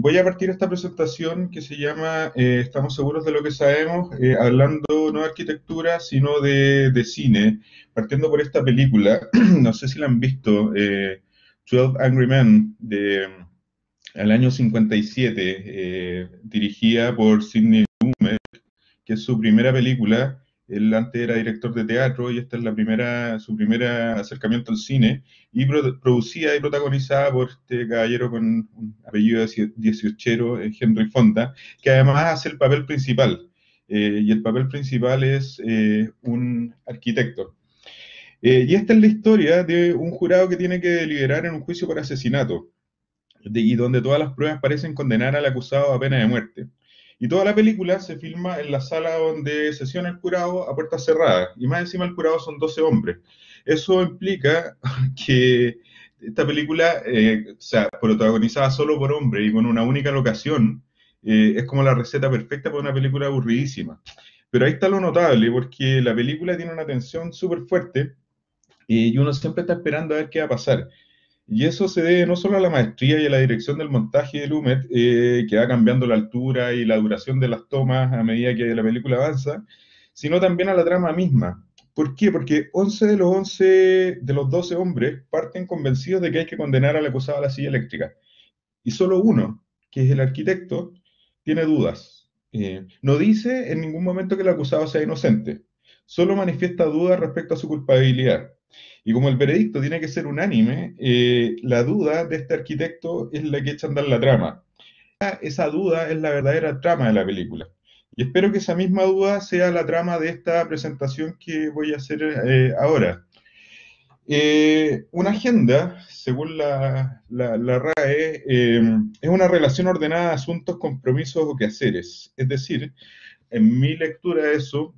Voy a partir esta presentación que se llama Estamos seguros de lo que sabemos, hablando no de arquitectura, sino de cine, partiendo por esta película, no sé si la han visto, 12 Angry Men, al año 57, dirigida por Sidney, que es su primera película. Él antes era director de teatro y esta es su primera acercamiento al cine, y producida y protagonizada por este caballero con un apellido dieciochero, Henry Fonda, que además hace el papel principal. Y el papel principal es un arquitecto. Y esta es la historia de un jurado que tiene que deliberar en un juicio por asesinato, y donde todas las pruebas parecen condenar al acusado a pena de muerte. Y toda la película se filma en la sala donde sesiona el jurado a puertas cerradas, y más encima el jurado son 12 hombres. Eso implica que esta película, o sea, protagonizada solo por hombres y con una única locación, es como la receta perfecta para una película aburridísima. Pero ahí está lo notable, porque la película tiene una tensión súper fuerte, y uno siempre está esperando a ver qué va a pasar. Y eso se debe no solo a la maestría y a la dirección del montaje de Lumet, que va cambiando la altura y la duración de las tomas a medida que la película avanza, sino también a la trama misma. ¿Por qué? Porque 11 de los 12 hombres parten convencidos de que hay que condenar al acusado a la silla eléctrica. Y solo uno, que es el arquitecto, tiene dudas. No dice en ningún momento que el acusado sea inocente, solo manifiesta dudas respecto a su culpabilidad. Y como el veredicto tiene que ser unánime, la duda de este arquitecto es la que echa a andar la trama. Esa duda es la verdadera trama de la película. Y espero que esa misma duda sea la trama de esta presentación que voy a hacer ahora. Una agenda, según la RAE, es una relación ordenada de asuntos, compromisos o quehaceres. Es decir, en mi lectura de eso,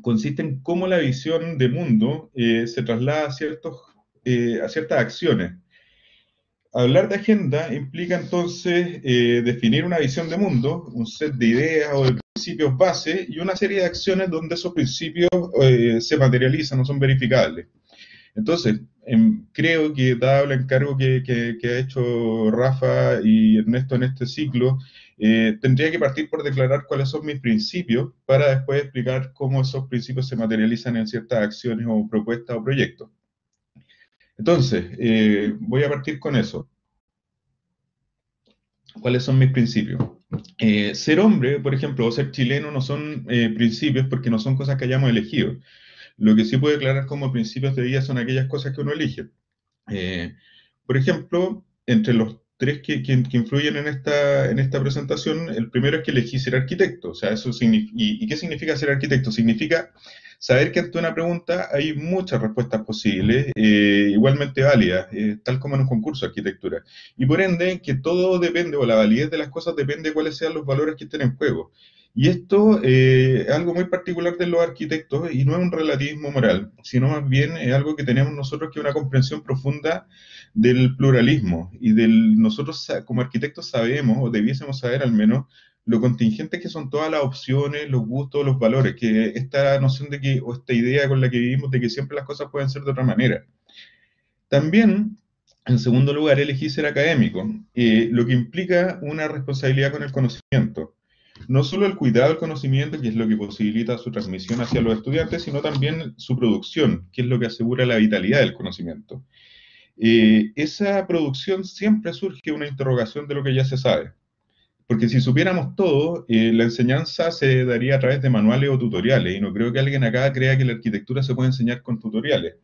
consiste en cómo la visión de mundo se traslada a ciertas acciones. Hablar de agenda implica entonces definir una visión de mundo, un set de ideas o de principios base y una serie de acciones donde esos principios se materializan o son verificables. Entonces, creo que dado el encargo que ha hecho Rafa y Ernesto en este ciclo, tendría que partir por declarar cuáles son mis principios para después explicar cómo esos principios se materializan en ciertas acciones o propuestas o proyectos. Entonces, voy a partir con eso. ¿Cuáles son mis principios? Ser hombre, por ejemplo, o ser chileno no son principios porque no son cosas que hayamos elegido. Lo que sí puedo declarar como principios de vida son aquellas cosas que uno elige. Eh, por ejemplo, entre los tres que influyen en esta presentación, el primero es que elegí ser arquitecto. O sea, ¿y qué significa ser arquitecto? Significa saber que ante una pregunta hay muchas respuestas posibles, igualmente válidas, tal como en un concurso de arquitectura. Y por ende, que todo depende, o la validez de las cosas depende de cuáles sean los valores que estén en juego. Y esto es algo muy particular de los arquitectos y no es un relativismo moral, sino más bien es algo que tenemos nosotros, que es una comprensión profunda del pluralismo y nosotros como arquitectos sabemos, o debiésemos saber al menos, lo contingentes que son todas las opciones, los gustos, los valores, que esta noción de que, o esta idea con la que vivimos de que siempre las cosas pueden ser de otra manera. También, en segundo lugar, elegí ser académico, lo que implica una responsabilidad con el conocimiento. No solo el cuidado del conocimiento, que es lo que posibilita su transmisión hacia los estudiantes, sino también su producción, que es lo que asegura la vitalidad del conocimiento. Esa producción siempre surge una interrogación de lo que ya se sabe. Porque si supiéramos todo, la enseñanza se daría a través de manuales o tutoriales, y no creo que alguien acá crea que la arquitectura se puede enseñar con tutoriales,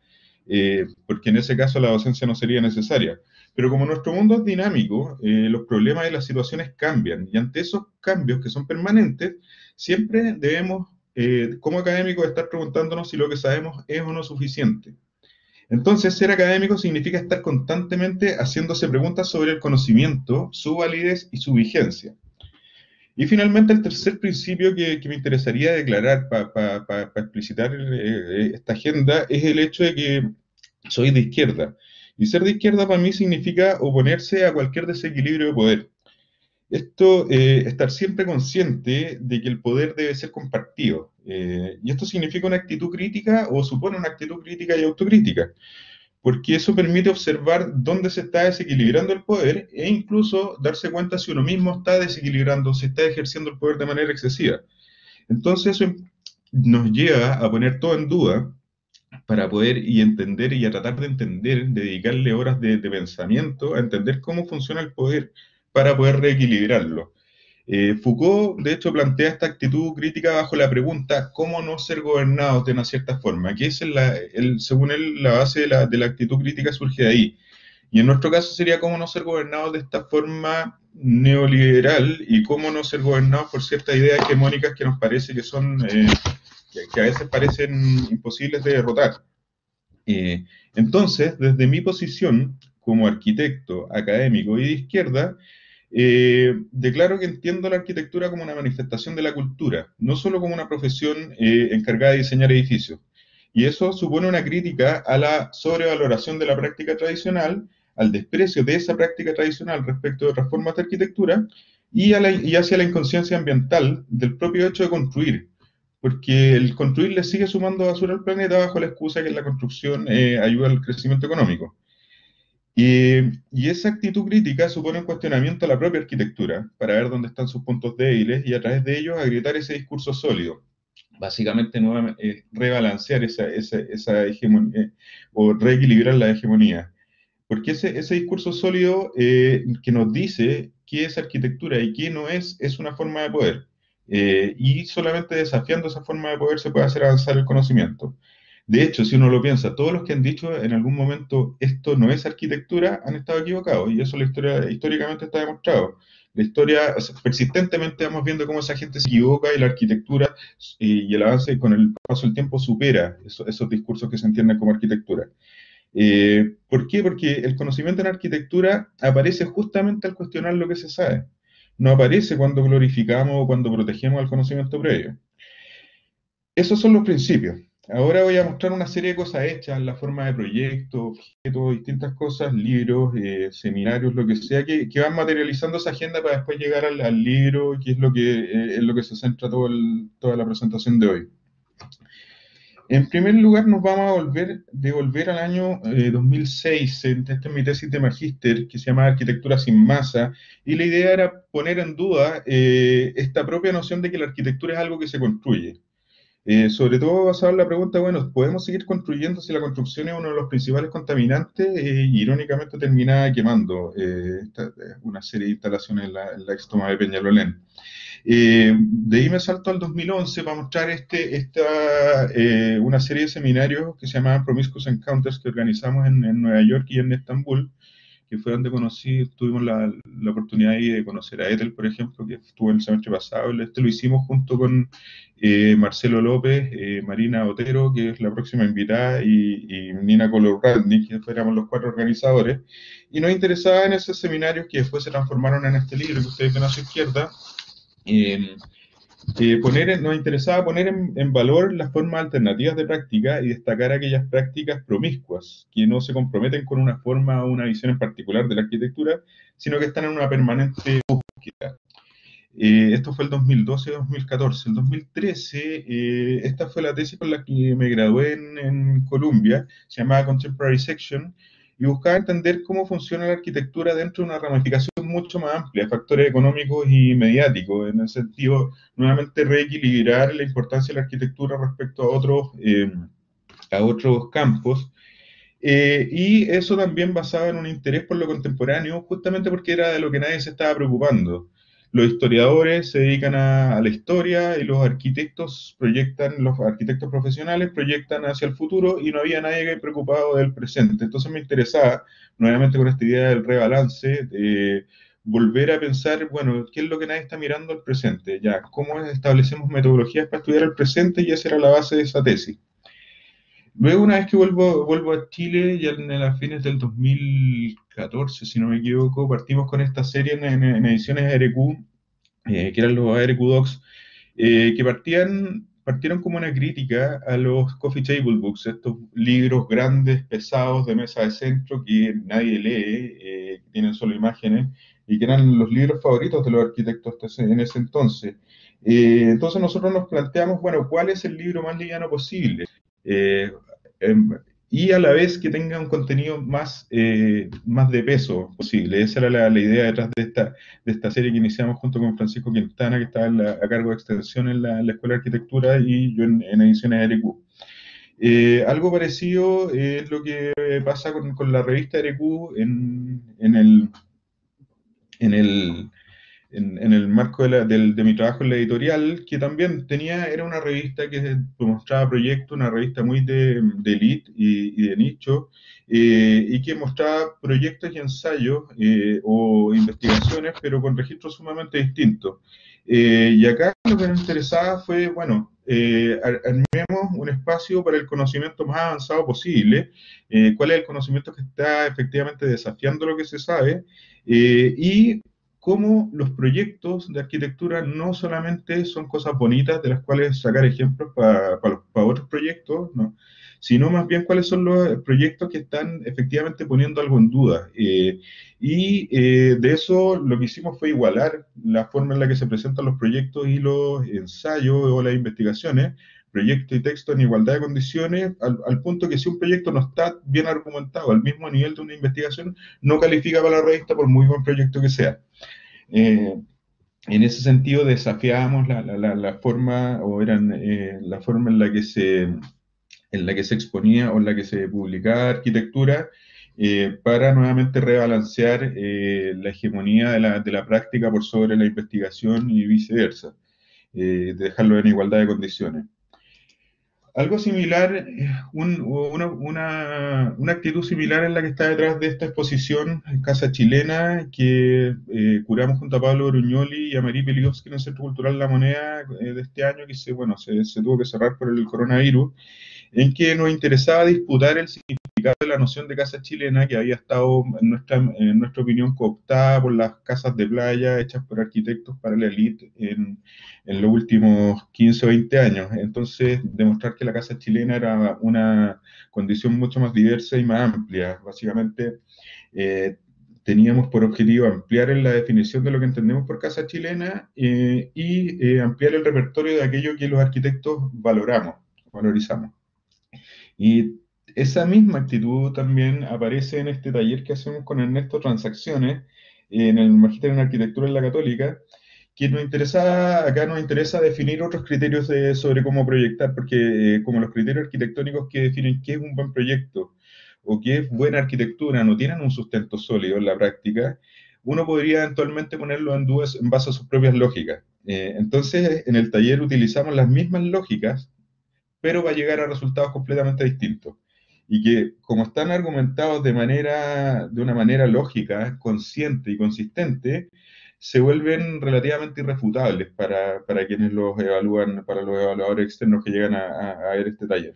porque en ese caso la docencia no sería necesaria. Pero como nuestro mundo es dinámico, los problemas y las situaciones cambian, y ante esos cambios que son permanentes, siempre debemos, como académicos, estar preguntándonos si lo que sabemos es o no suficiente. Entonces, ser académico significa estar constantemente haciéndose preguntas sobre el conocimiento, su validez y su vigencia. Y finalmente, el tercer principio que me interesaría declarar para explicitar esta agenda es el hecho de que soy de izquierda. Y ser de izquierda para mí significa oponerse a cualquier desequilibrio de poder. Esto, estar siempre consciente de que el poder debe ser compartido. Y esto significa una actitud crítica, o supone una actitud crítica y autocrítica. porque eso permite observar dónde se está desequilibrando el poder e incluso darse cuenta si uno mismo está desequilibrando, si está ejerciendo el poder de manera excesiva. Entonces eso nos lleva a poner todo en duda para poder y entender y a tratar de entender, dedicarle horas de pensamiento a entender cómo funciona el poder para poder reequilibrarlo. Foucault, de hecho, plantea esta actitud crítica bajo la pregunta ¿cómo no ser gobernados de una cierta forma? Que es, según él, la base de la actitud crítica surge de ahí. Y en nuestro caso sería cómo no ser gobernados de esta forma neoliberal y cómo no ser gobernados por ciertas ideas hegemónicas que nos parece que son, que a veces parecen imposibles de derrotar. Entonces, desde mi posición como arquitecto, académico y de izquierda, declaro que entiendo la arquitectura como una manifestación de la cultura, no solo como una profesión encargada de diseñar edificios. Y eso supone una crítica a la sobrevaloración de la práctica tradicional, al desprecio de esa práctica tradicional respecto de otras formas de arquitectura y hacia la inconsciencia ambiental del propio hecho de construir. Porque el construir le sigue sumando basura al planeta bajo la excusa que la construcción ayuda al crecimiento económico. Y esa actitud crítica supone un cuestionamiento a la propia arquitectura, para ver dónde están sus puntos débiles y a través de ellos agrietar ese discurso sólido. Básicamente, rebalancear esa hegemonía o reequilibrar la hegemonía. Porque ese discurso sólido que nos dice qué es arquitectura y qué no es una forma de poder. Y solamente desafiando esa forma de poder se puede hacer avanzar el conocimiento. De hecho, si uno lo piensa, todos los que han dicho en algún momento esto no es arquitectura han estado equivocados y eso históricamente está demostrado. La historia, o sea, persistentemente vamos viendo cómo esa gente se equivoca y la arquitectura y el avance con el paso del tiempo supera esos discursos que se entienden como arquitectura. ¿Por qué? Porque el conocimiento en arquitectura aparece justamente al cuestionar lo que se sabe. No aparece cuando glorificamos o cuando protegemos el conocimiento previo. Esos son los principios. Ahora voy a mostrar una serie de cosas hechas en la forma de proyectos, objetos, distintas cosas, libros, seminarios, lo que sea, que van materializando esa agenda para después llegar al libro, que es lo que se centra toda la presentación de hoy. En primer lugar, nos vamos a devolver al año 2006. Esta es mi tesis de magíster, que se llama Arquitectura sin masa, y la idea era poner en duda esta propia noción de que la arquitectura es algo que se construye. Sobre todo basado en la pregunta, bueno, ¿podemos seguir construyendo si la construcción es uno de los principales contaminantes? Irónicamente termina quemando una serie de instalaciones en la ex toma de Peñalolén. De ahí me salto al 2011 para mostrar una serie de seminarios que se llamaban Promiscuous Encounters que organizamos en Nueva York y en Estambul, que fue donde tuvimos la oportunidad de conocer a Ethel, por ejemplo, que estuvo el semestre pasado. Este lo hicimos junto con Marcelo López, Marina Otero, que es la próxima invitada, y Nina Color-Radney, que éramos los 4 organizadores. Y nos interesaba en esos seminarios que después se transformaron en este libro que ustedes ven a su izquierda. Nos interesaba poner en valor las formas alternativas de práctica y destacar aquellas prácticas promiscuas que no se comprometen con una forma o una visión en particular de la arquitectura, sino que están en una permanente búsqueda. Esto fue el 2012-2014. El 2013, esta fue la tesis con la que me gradué en Columbia, se llamaba Contemporary Section, y buscaba entender cómo funciona la arquitectura dentro de una ramificación mucho más amplia de factores económicos y mediáticos, en el sentido, nuevamente, reequilibrar la importancia de la arquitectura respecto a otros campos, y eso también basado en un interés por lo contemporáneo, justamente porque era de lo que nadie se estaba preocupando. Los historiadores se dedican a la historia y los arquitectos profesionales proyectan hacia el futuro y no había nadie preocupado del presente. Entonces me interesaba, nuevamente con esta idea del rebalance, volver a pensar, bueno, ¿qué es lo que nadie está mirando al presente? Ya, ¿cómo establecemos metodologías para estudiar el presente? Y esa era la base de esa tesis. Luego, una vez que vuelvo a Chile, ya a fines del 2014, si no me equivoco, partimos con esta serie en ediciones ARQ, que eran los ARQ Docs, que partieron como una crítica a los coffee table books, estos libros grandes, pesados, de mesa de centro, que nadie lee, que tienen solo imágenes, y que eran los libros favoritos de los arquitectos en ese entonces. Entonces nosotros nos planteamos, bueno, ¿cuál es el libro más liviano posible? Eh, y a la vez que tenga un contenido más de peso posible. Esa era la idea detrás de esta serie que iniciamos junto con Francisco Quintana, que estaba a cargo de extensión en la Escuela de Arquitectura, y yo en ediciones de RQ. Algo parecido es lo que pasa con la revista RQ en el, en el marco de mi trabajo en la editorial, que también era una revista que mostraba proyectos, una revista muy de elite y de nicho, y que mostraba proyectos y ensayos o investigaciones, pero con registros sumamente distintos. Y acá lo que nos interesaba fue, bueno, armemos un espacio para el conocimiento más avanzado posible, cuál es el conocimiento que está efectivamente desafiando lo que se sabe, y cómo los proyectos de arquitectura no solamente son cosas bonitas de las cuales sacar ejemplos para otros proyectos, ¿no? Sino más bien cuáles son los proyectos que están efectivamente poniendo algo en duda. De eso lo que hicimos fue igualar la forma en la que se presentan los proyectos y los ensayos o las investigaciones, proyecto y texto en igualdad de condiciones, al punto que si un proyecto no está bien argumentado al mismo nivel de una investigación, no califica para la revista por muy buen proyecto que sea. Eh, en ese sentido desafiábamos la forma, o eran la forma en la que se exponía o en la que se publicaba arquitectura, para nuevamente rebalancear la hegemonía de la práctica por sobre la investigación y viceversa, dejarlo en igualdad de condiciones. Algo similar, una actitud similar es la que está detrás de esta exposición en Casa Chilena que curamos junto a Pablo Brugnoli y a Marie Peliowski en el Centro Cultural La Moneda de este año, que se tuvo que cerrar por el coronavirus, en que nos interesaba disputar el significado de la noción de casa chilena, que había estado, en nuestra opinión, cooptada por las casas de playa hechas por arquitectos para la élite en los últimos 15 o 20 años. Entonces, demostrar que la casa chilena era una condición mucho más diversa y más amplia. Básicamente, teníamos por objetivo ampliar en la definición de lo que entendemos por casa chilena, ampliar el repertorio de aquello que los arquitectos valorizamos. Y esa misma actitud también aparece en este taller que hacemos con Ernesto Transacciones, en el Magíster en Arquitectura en la Católica, que acá nos interesa definir otros criterios sobre cómo proyectar, porque como los criterios arquitectónicos que definen qué es un buen proyecto o qué es buena arquitectura no tienen un sustento sólido en la práctica, uno podría eventualmente ponerlo en dudas en base a sus propias lógicas. Entonces, en el taller utilizamos las mismas lógicas, pero va a llegar a resultados completamente distintos. Y que, como están argumentados de una manera lógica, consciente y consistente, se vuelven relativamente irrefutables para quienes los evalúan, para los evaluadores externos que llegan a ver este taller.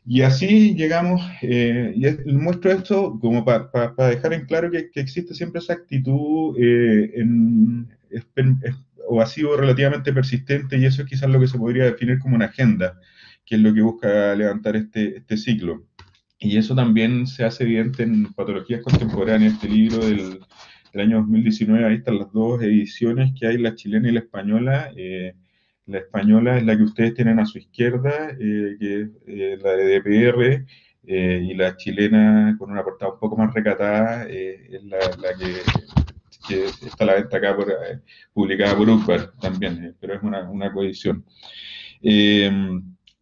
Y así llegamos, muestro esto como para dejar en claro que existe siempre esa actitud, o ha sido relativamente persistente, y eso es quizás lo que se podría definir como una agenda, que es lo que busca levantar este ciclo. Y eso también se hace evidente en Patologías Contemporáneas, este libro del año 2019. Ahí están las dos ediciones que hay, la chilena y la española. La española es la que ustedes tienen a su izquierda, que es la de DPR, y la chilena, con una portada un poco más recatada, es la que está a la venta acá, publicada por UCBAR también, pero es una coedición. Eh,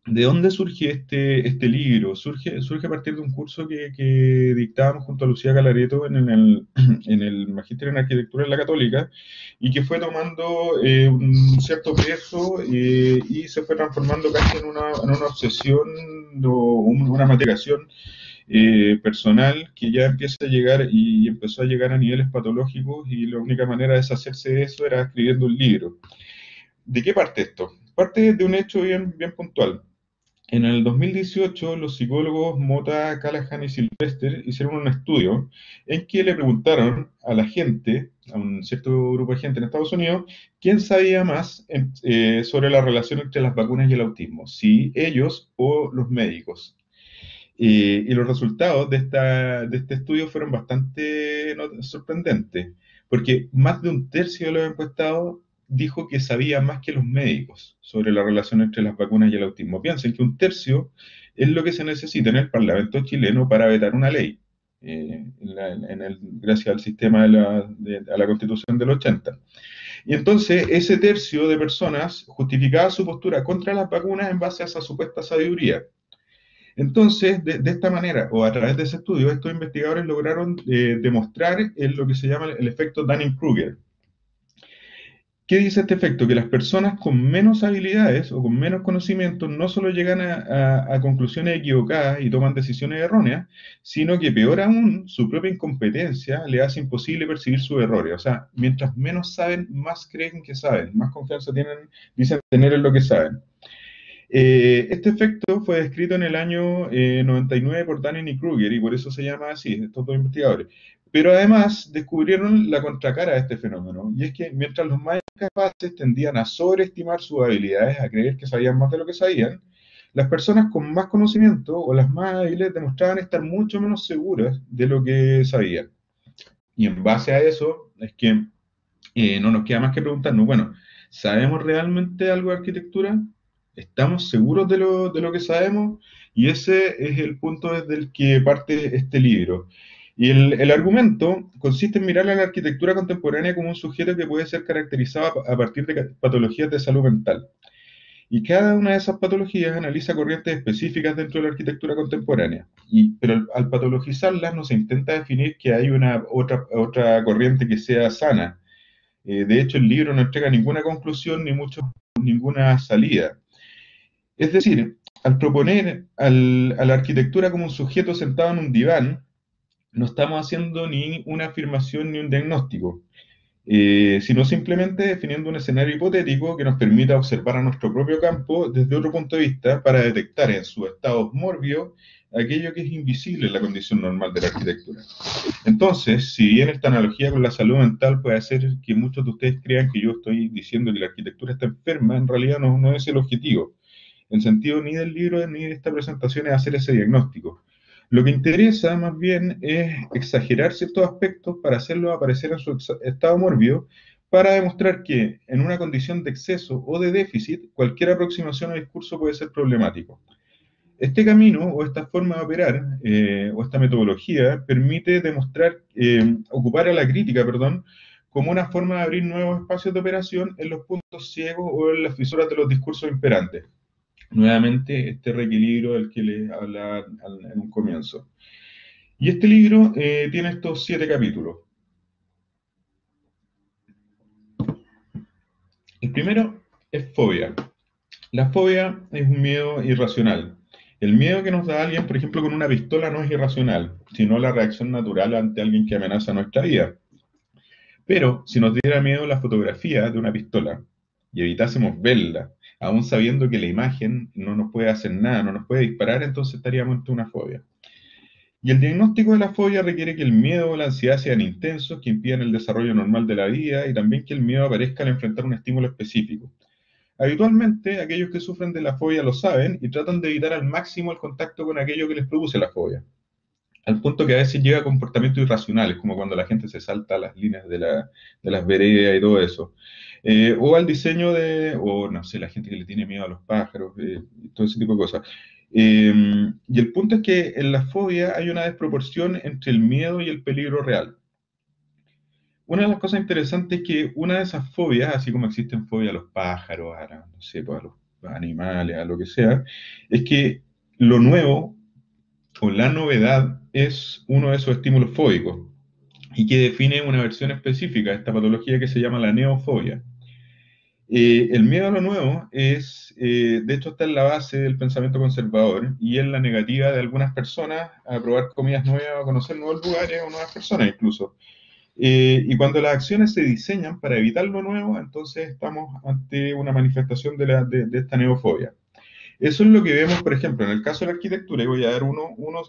¿De dónde surge este libro? Surge a partir de un curso que dictábamos junto a Lucía Galareto en el Magíster en Arquitectura en la Católica, y que fue tomando un cierto peso, y se fue transformando casi en una obsesión o una mategación personal, que ya empieza a llegar y empezó a llegar a niveles patológicos, y la única manera de deshacerse de eso era escribiendo un libro. ¿De qué parte esto? Parte de un hecho bien puntual. En el 2018, los psicólogos Mota, Callahan y Sylvester hicieron un estudio en que le preguntaron a la gente, a un cierto grupo de gente en Estados Unidos, quién sabía más sobre la relación entre las vacunas y el autismo, si ellos o los médicos. Y los resultados de este estudio fueron bastante sorprendentes, porque más de un tercio de los encuestados dijo que sabía más que los médicos sobre la relación entre las vacunas y el autismo. Piensen que un tercio es lo que se necesita en el Parlamento chileno para vetar una ley, gracias al sistema a la Constitución del 80. Y entonces ese tercio de personas justificaba su postura contra las vacunas en base a esa supuesta sabiduría. Entonces, de esta manera, o a través de ese estudio, estos investigadores lograron demostrar lo que se llama el efecto Dunning-Kruger. ¿Qué dice este efecto? Que las personas con menos habilidades o con menos conocimientos no solo llegan a conclusiones equivocadas y toman decisiones erróneas, sino que peor aún, su propia incompetencia le hace imposible percibir sus errores. O sea, mientras menos saben, más creen que saben, más confianza tienen, dicen tener en lo que saben. Este efecto fue descrito en el año 99 por Dunning y Kruger, y por eso se llama así, estos dos investigadores. Pero además descubrieron la contracara de este fenómeno, y es que mientras los más capaces tendían a sobreestimar sus habilidades, a creer que sabían más de lo que sabían, las personas con más conocimiento o las más hábiles demostraban estar mucho menos seguras de lo que sabían. Y en base a eso es que no nos queda más que preguntarnos, bueno, ¿sabemos realmente algo de arquitectura? ¿Estamos seguros de lo que sabemos? Y ese es el punto desde el que parte este libro. Y el argumento consiste en mirar a la arquitectura contemporánea como un sujeto que puede ser caracterizado a partir de patologías de salud mental. Y cada una de esas patologías analiza corrientes específicas dentro de la arquitectura contemporánea. Pero al patologizarlas no se intenta definir que hay otra corriente que sea sana. De hecho, el libro no entrega ninguna conclusión ni ninguna salida. Es decir, al proponer a la arquitectura como un sujeto sentado en un diván, no estamos haciendo ni una afirmación ni un diagnóstico, sino simplemente definiendo un escenario hipotético que nos permita observar a nuestro propio campo desde otro punto de vista para detectar en su estado mórbido aquello que es invisible en la condición normal de la arquitectura. Entonces, si bien esta analogía con la salud mental puede hacer que muchos de ustedes crean que yo estoy diciendo que la arquitectura está enferma, en realidad no es el objetivo. El sentido ni del libro ni de esta presentación es hacer ese diagnóstico. Lo que interesa más bien es exagerar ciertos aspectos para hacerlos aparecer en su estado mórbido, para demostrar que en una condición de exceso o de déficit, cualquier aproximación al discurso puede ser problemático. Este camino o esta forma de operar o esta metodología permite demostrar, ocupar a la crítica, perdón, como una forma de abrir nuevos espacios de operación en los puntos ciegos o en las fisuras de los discursos imperantes. Nuevamente, este reequilibrio del que les hablaba en un comienzo. Y este libro tiene estos 7 capítulos. El primero es fobia. La fobia es un miedo irracional. El miedo que nos da alguien, por ejemplo, con una pistola no es irracional, sino la reacción natural ante alguien que amenaza nuestra vida. Pero si nos diera miedo la fotografía de una pistola y evitásemos verla, aún sabiendo que la imagen no nos puede hacer nada, no nos puede disparar, entonces estaríamos ante una fobia. Y el diagnóstico de la fobia requiere que el miedo o la ansiedad sean intensos, que impidan el desarrollo normal de la vida y también que el miedo aparezca al enfrentar un estímulo específico. Habitualmente, aquellos que sufren de la fobia lo saben y tratan de evitar al máximo el contacto con aquello que les produce la fobia, al punto que a veces llega a comportamientos irracionales, como cuando la gente se salta las líneas de las veredas y todo eso. O al diseño o no sé, la gente que le tiene miedo a los pájaros, todo ese tipo de cosas. Y el punto es que en la fobia hay una desproporción entre el miedo y el peligro real. Una de las cosas interesantes es que una de esas fobias, así como existen fobias a los pájaros, no sé, pues, a los animales, a lo que sea, es que lo nuevo o la novedad es uno de esos estímulos fóbicos y que define una versión específica de esta patología que se llama la neofobia. El miedo a lo nuevo de hecho, está en la base del pensamiento conservador y en la negativa de algunas personas a probar comidas nuevas, a conocer nuevos lugares o nuevas personas incluso. Y cuando las acciones se diseñan para evitar lo nuevo, entonces estamos ante una manifestación de esta neofobia. Eso es lo que vemos, por ejemplo, en el caso de la arquitectura, y voy a dar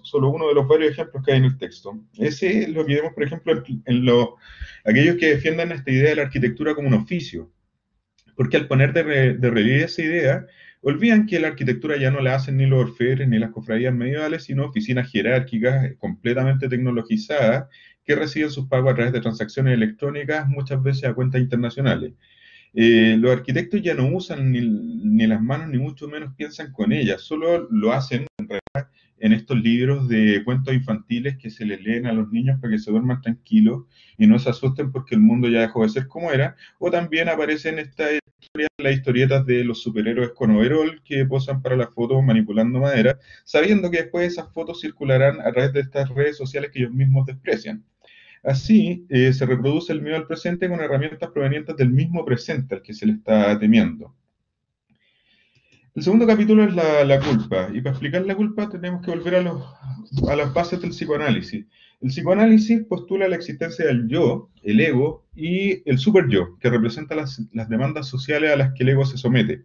solo uno de los varios ejemplos que hay en el texto. Ese es lo que vemos, por ejemplo, aquellos que defiendan esta idea de la arquitectura como un oficio, porque al poner de relieve esa idea, olvidan que la arquitectura ya no la hacen ni los orfebres ni las cofradías medievales, sino oficinas jerárquicas completamente tecnologizadas que reciben sus pagos a través de transacciones electrónicas, muchas veces a cuentas internacionales. Los arquitectos ya no usan ni las manos, ni mucho menos piensan con ellas, solo lo hacen en estos libros de cuentos infantiles que se les leen a los niños para que se duerman tranquilos y no se asusten porque el mundo ya dejó de ser como era, o también aparecen estas historias, las historietas de los superhéroes con overol que posan para las fotos manipulando madera, sabiendo que después esas fotos circularán a través de estas redes sociales que ellos mismos desprecian. Así, se reproduce el miedo al presente con herramientas provenientes del mismo presente al que se le está temiendo. El segundo capítulo es la culpa, y para explicar la culpa tenemos que volver a las bases del psicoanálisis. El psicoanálisis postula la existencia del yo, el ego, y el superyo, que representa las demandas sociales a las que el ego se somete.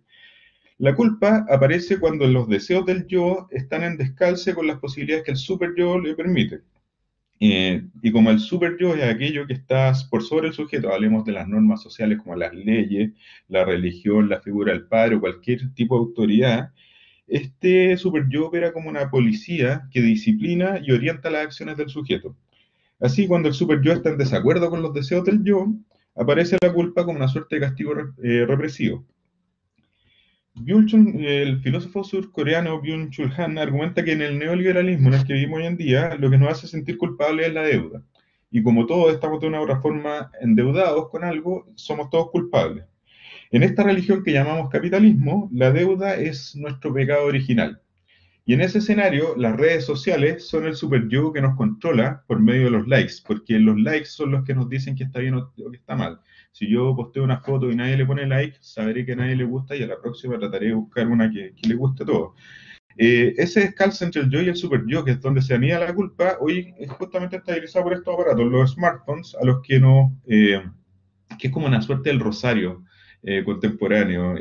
La culpa aparece cuando los deseos del yo están en descalce con las posibilidades que el superyo le permite. Y como el super yo es aquello que está por sobre el sujeto, hablemos de las normas sociales como las leyes, la religión, la figura del padre o cualquier tipo de autoridad, este super yo opera como una policía que disciplina y orienta las acciones del sujeto. Así, cuando el super yo está en desacuerdo con los deseos del yo, aparece la culpa como una suerte de castigo represivo. El filósofo surcoreano Byung-Chul Han argumenta que en el neoliberalismo en el que vivimos hoy en día, lo que nos hace sentir culpables es la deuda. Y como todos estamos de una u otra forma endeudados con algo, somos todos culpables. En esta religión que llamamos capitalismo, la deuda es nuestro pecado original. Y en ese escenario, las redes sociales son el super yo que nos controla por medio de los likes, porque los likes son los que nos dicen que está bien o que está mal. Si yo posteo una foto y nadie le pone like, sabré que a nadie le gusta y a la próxima trataré de buscar una que le guste a todos. Ese descalzo entre el yo y el super yo, que es donde se anida la culpa, hoy es justamente estabilizado por estos aparatos, los smartphones, a los que no, que es como una suerte del rosario contemporáneo,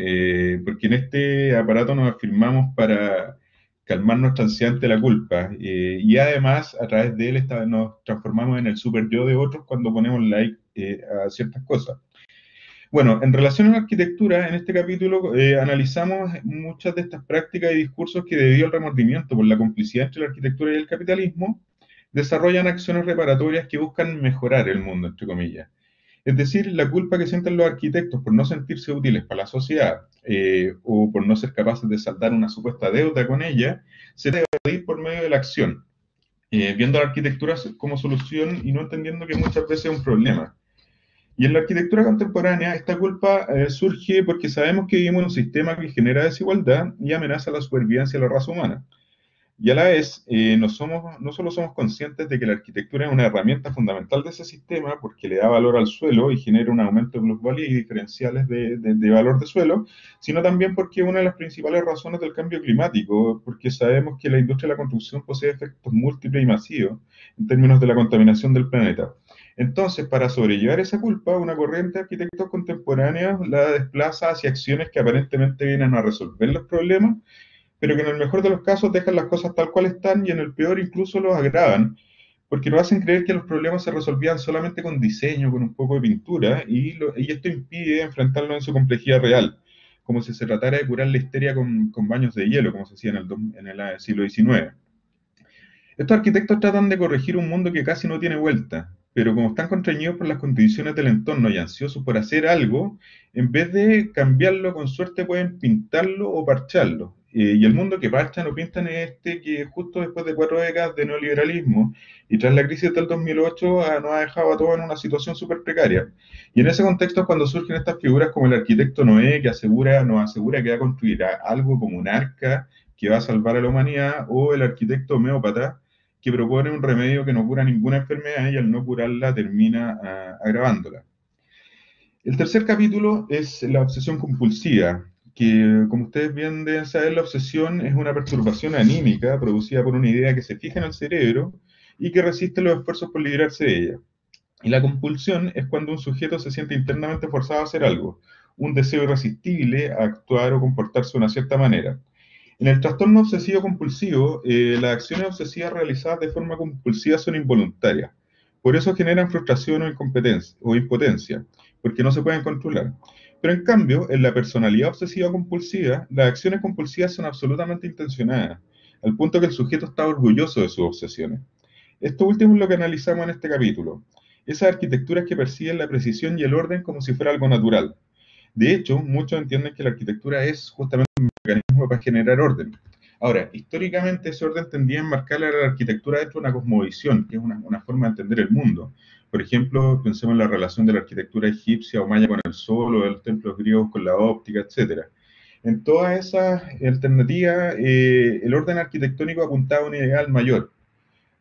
porque en este aparato nos afirmamos para calmar nuestra ansiedad ante la culpa, y además a través de él nos transformamos en el super yo de otros cuando ponemos like a ciertas cosas. Bueno, en relación a la arquitectura, en este capítulo analizamos muchas de estas prácticas y discursos que, debido al remordimiento por la complicidad entre la arquitectura y el capitalismo, desarrollan acciones reparatorias que buscan mejorar el mundo, entre comillas. Es decir, la culpa que sienten los arquitectos por no sentirse útiles para la sociedad, o por no ser capaces de saldar una supuesta deuda con ella, se debe evadir por medio de la acción, viendo la arquitectura como solución y no entendiendo que muchas veces es un problema. Y en la arquitectura contemporánea, esta culpa surge porque sabemos que vivimos en un sistema que genera desigualdad y amenaza la supervivencia de la raza humana. Y a la vez, no solo somos conscientes de que la arquitectura es una herramienta fundamental de ese sistema porque le da valor al suelo y genera un aumento de plusvalía y diferenciales de valor de suelo, sino también porque es una de las principales razones del cambio climático, porque sabemos que la industria de la construcción posee efectos múltiples y masivos en términos de la contaminación del planeta. Entonces, para sobrellevar esa culpa, una corriente de arquitectos contemporáneos la desplaza hacia acciones que aparentemente vienen a resolver los problemas, pero que en el mejor de los casos dejan las cosas tal cual están y en el peor incluso los agravan, porque nos hacen creer que los problemas se resolvían solamente con diseño, con un poco de pintura, y esto impide enfrentarlos en su complejidad real, como si se tratara de curar la histeria con baños de hielo, como se hacía en el siglo XIX. Estos arquitectos tratan de corregir un mundo que casi no tiene vuelta, pero como están contrañidos por las condiciones del entorno y ansiosos por hacer algo, en vez de cambiarlo con suerte pueden pintarlo o parcharlo. Y el mundo que parchan o pintan es este que justo después de 4 décadas de neoliberalismo y tras la crisis del 2008 nos ha dejado a todos en una situación súper precaria. Y en ese contexto es cuando surgen estas figuras como el arquitecto Noé que nos asegura que va a construir algo como un arca que va a salvar a la humanidad, o el arquitecto homeópata que propone un remedio que no cura ninguna enfermedad y al no curarla termina agravándola. El tercer capítulo es la obsesión compulsiva, que como ustedes bien deben saber, la obsesión es una perturbación anímica producida por una idea que se fija en el cerebro y que resiste los esfuerzos por librarse de ella. Y la compulsión es cuando un sujeto se siente internamente forzado a hacer algo, un deseo irresistible a actuar o comportarse de una cierta manera. En el trastorno obsesivo compulsivo, las acciones obsesivas realizadas de forma compulsiva son involuntarias. Por eso generan frustración o impotencia, porque no se pueden controlar. Pero en cambio, en la personalidad obsesiva compulsiva, las acciones compulsivas son absolutamente intencionadas, al punto que el sujeto está orgulloso de sus obsesiones. Esto último es lo que analizamos en este capítulo. Esas arquitecturas que persiguen la precisión y el orden como si fuera algo natural. De hecho, muchos entienden que la arquitectura es justamente un mecanismo para generar orden. Ahora, históricamente ese orden tendía a enmarcar la arquitectura dentro de una cosmovisión, que es una forma de entender el mundo. Por ejemplo, pensemos en la relación de la arquitectura egipcia o maya con el sol, o de los templos griegos con la óptica, etcétera. En todas esas alternativas, el orden arquitectónico apuntaba a un ideal mayor.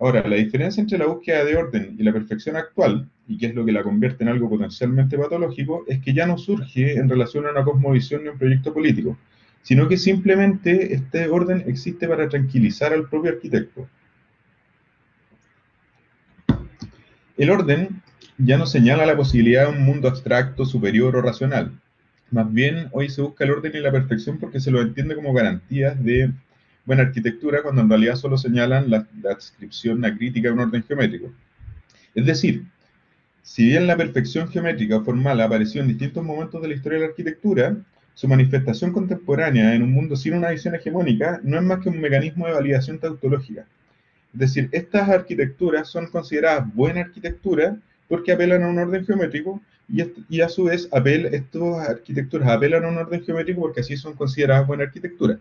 Ahora, la diferencia entre la búsqueda de orden y la perfección actual, y que es lo que la convierte en algo potencialmente patológico, es que ya no surge en relación a una cosmovisión ni un proyecto político, sino que simplemente este orden existe para tranquilizar al propio arquitecto. El orden ya no señala la posibilidad de un mundo abstracto, superior o racional. Más bien, hoy se busca el orden y la perfección porque se lo entiende como garantías de buena arquitectura, cuando en realidad solo señalan la descripción, la crítica de un orden geométrico. Es decir, si bien la perfección geométrica o formal apareció en distintos momentos de la historia de la arquitectura, su manifestación contemporánea en un mundo sin una visión hegemónica no es más que un mecanismo de validación tautológica. Es decir, estas arquitecturas son consideradas buena arquitectura porque apelan a un orden geométrico y a su vez estas arquitecturas apelan a un orden geométrico porque así son consideradas buena arquitectura.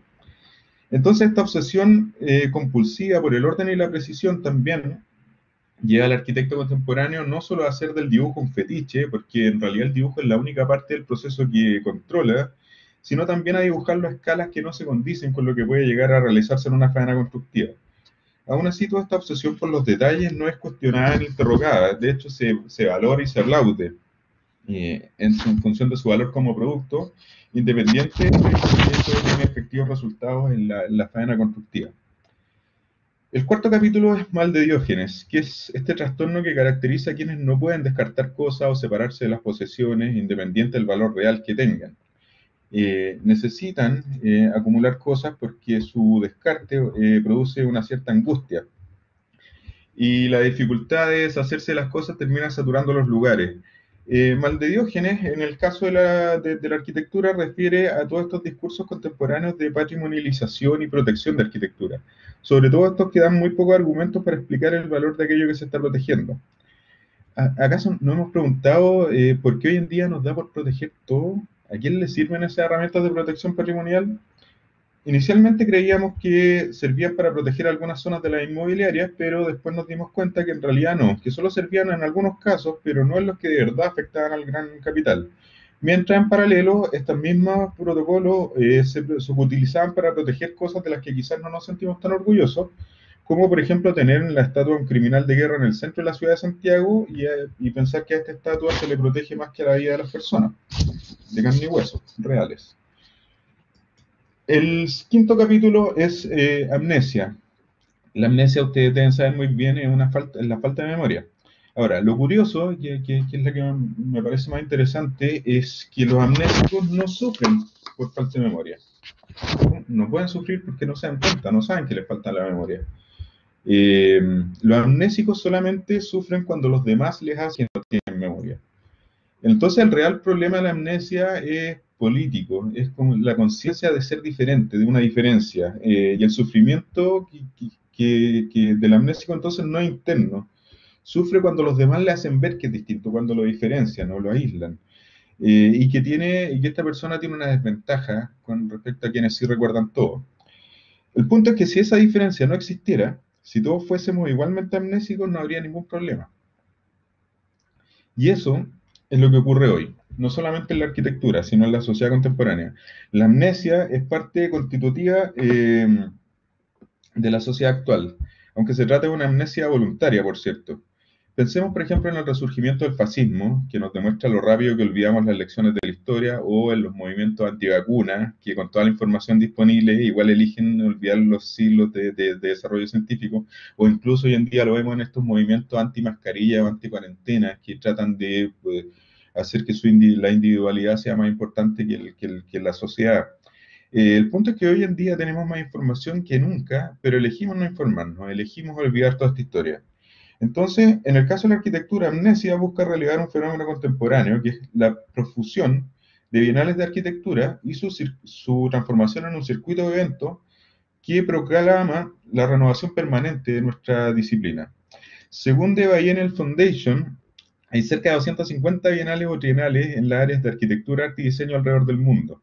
Entonces esta obsesión compulsiva por el orden y la precisión también lleva al arquitecto contemporáneo no solo a hacer del dibujo un fetiche, porque en realidad el dibujo es la única parte del proceso que controla, sino también a dibujarlo a escalas que no se condicen con lo que puede llegar a realizarse en una faena constructiva. Aún así, toda esta obsesión por los detalles no es cuestionada ni interrogada, de hecho se valora y se aplaude en función de su valor como producto, independiente de que eso tenga efectivos resultados en la faena constructiva. El cuarto capítulo es Mal de Diógenes, que es este trastorno que caracteriza a quienes no pueden descartar cosas o separarse de las posesiones, independiente del valor real que tengan. Necesitan acumular cosas porque su descarte produce una cierta angustia. Y la dificultad de deshacerse de las cosas termina saturando los lugares. Mal de Diógenes, en el caso de la arquitectura, refiere a todos estos discursos contemporáneos de patrimonialización y protección de arquitectura. Sobre todo estos que dan muy pocos argumentos para explicar el valor de aquello que se está protegiendo. ¿Acaso no hemos preguntado por qué hoy en día nos da por proteger todo? ¿A quién le sirven esas herramientas de protección patrimonial? Inicialmente creíamos que servían para proteger algunas zonas de las inmobiliarias, pero después nos dimos cuenta que en realidad no, que solo servían en algunos casos, pero no en los que de verdad afectaban al gran capital. Mientras en paralelo, estos mismos protocolos se utilizaban para proteger cosas de las que quizás no nos sentimos tan orgullosos, como por ejemplo tener la estatua de un criminal de guerra en el centro de la ciudad de Santiago y pensar que a esta estatua se le protege más que a la vida de las personas, de carne y hueso, reales. El quinto capítulo es amnesia. La amnesia, ustedes deben saber muy bien, es la falta de memoria. Ahora, lo curioso, que es lo que me parece más interesante, es que los amnésicos no sufren por falta de memoria. No pueden sufrir porque no se dan cuenta, no saben que les falta la memoria. Los amnésicos solamente sufren cuando los demás les hacen que no tienen memoria. Entonces el real problema de la amnesia es político, es como la conciencia de ser diferente, de una diferencia, y el sufrimiento del amnésico entonces no es interno. Sufre cuando los demás le hacen ver que es distinto, cuando lo diferencian o lo aíslan. Y que esta persona tiene una desventaja con respecto a quienes sí recuerdan todo. El punto es que si esa diferencia no existiera, si todos fuésemos igualmente amnésicos, no habría ningún problema. Y eso es lo que ocurre hoy, no solamente en la arquitectura, sino en la sociedad contemporánea. La amnesia es parte constitutiva de la sociedad actual, aunque se trata de una amnesia voluntaria, por cierto. Pensemos, por ejemplo, en el resurgimiento del fascismo, que nos demuestra lo rápido que olvidamos las lecciones de la historia, o en los movimientos antivacunas, que con toda la información disponible igual eligen olvidar los siglos de desarrollo científico, o incluso hoy en día lo vemos en estos movimientos anti-mascarilla o anti-cuarentena, que tratan de hacer que la individualidad sea más importante que la sociedad. El punto es que hoy en día tenemos más información que nunca, pero elegimos no informarnos, elegimos olvidar toda esta historia. Entonces, en el caso de la arquitectura, Amnesia busca relevar un fenómeno contemporáneo, que es la profusión de bienales de arquitectura y su transformación en un circuito de eventos que proclama la renovación permanente de nuestra disciplina. Según The Biennial Foundation, Hay cerca de 250 bienales o trienales en las áreas de arquitectura, arte y diseño alrededor del mundo.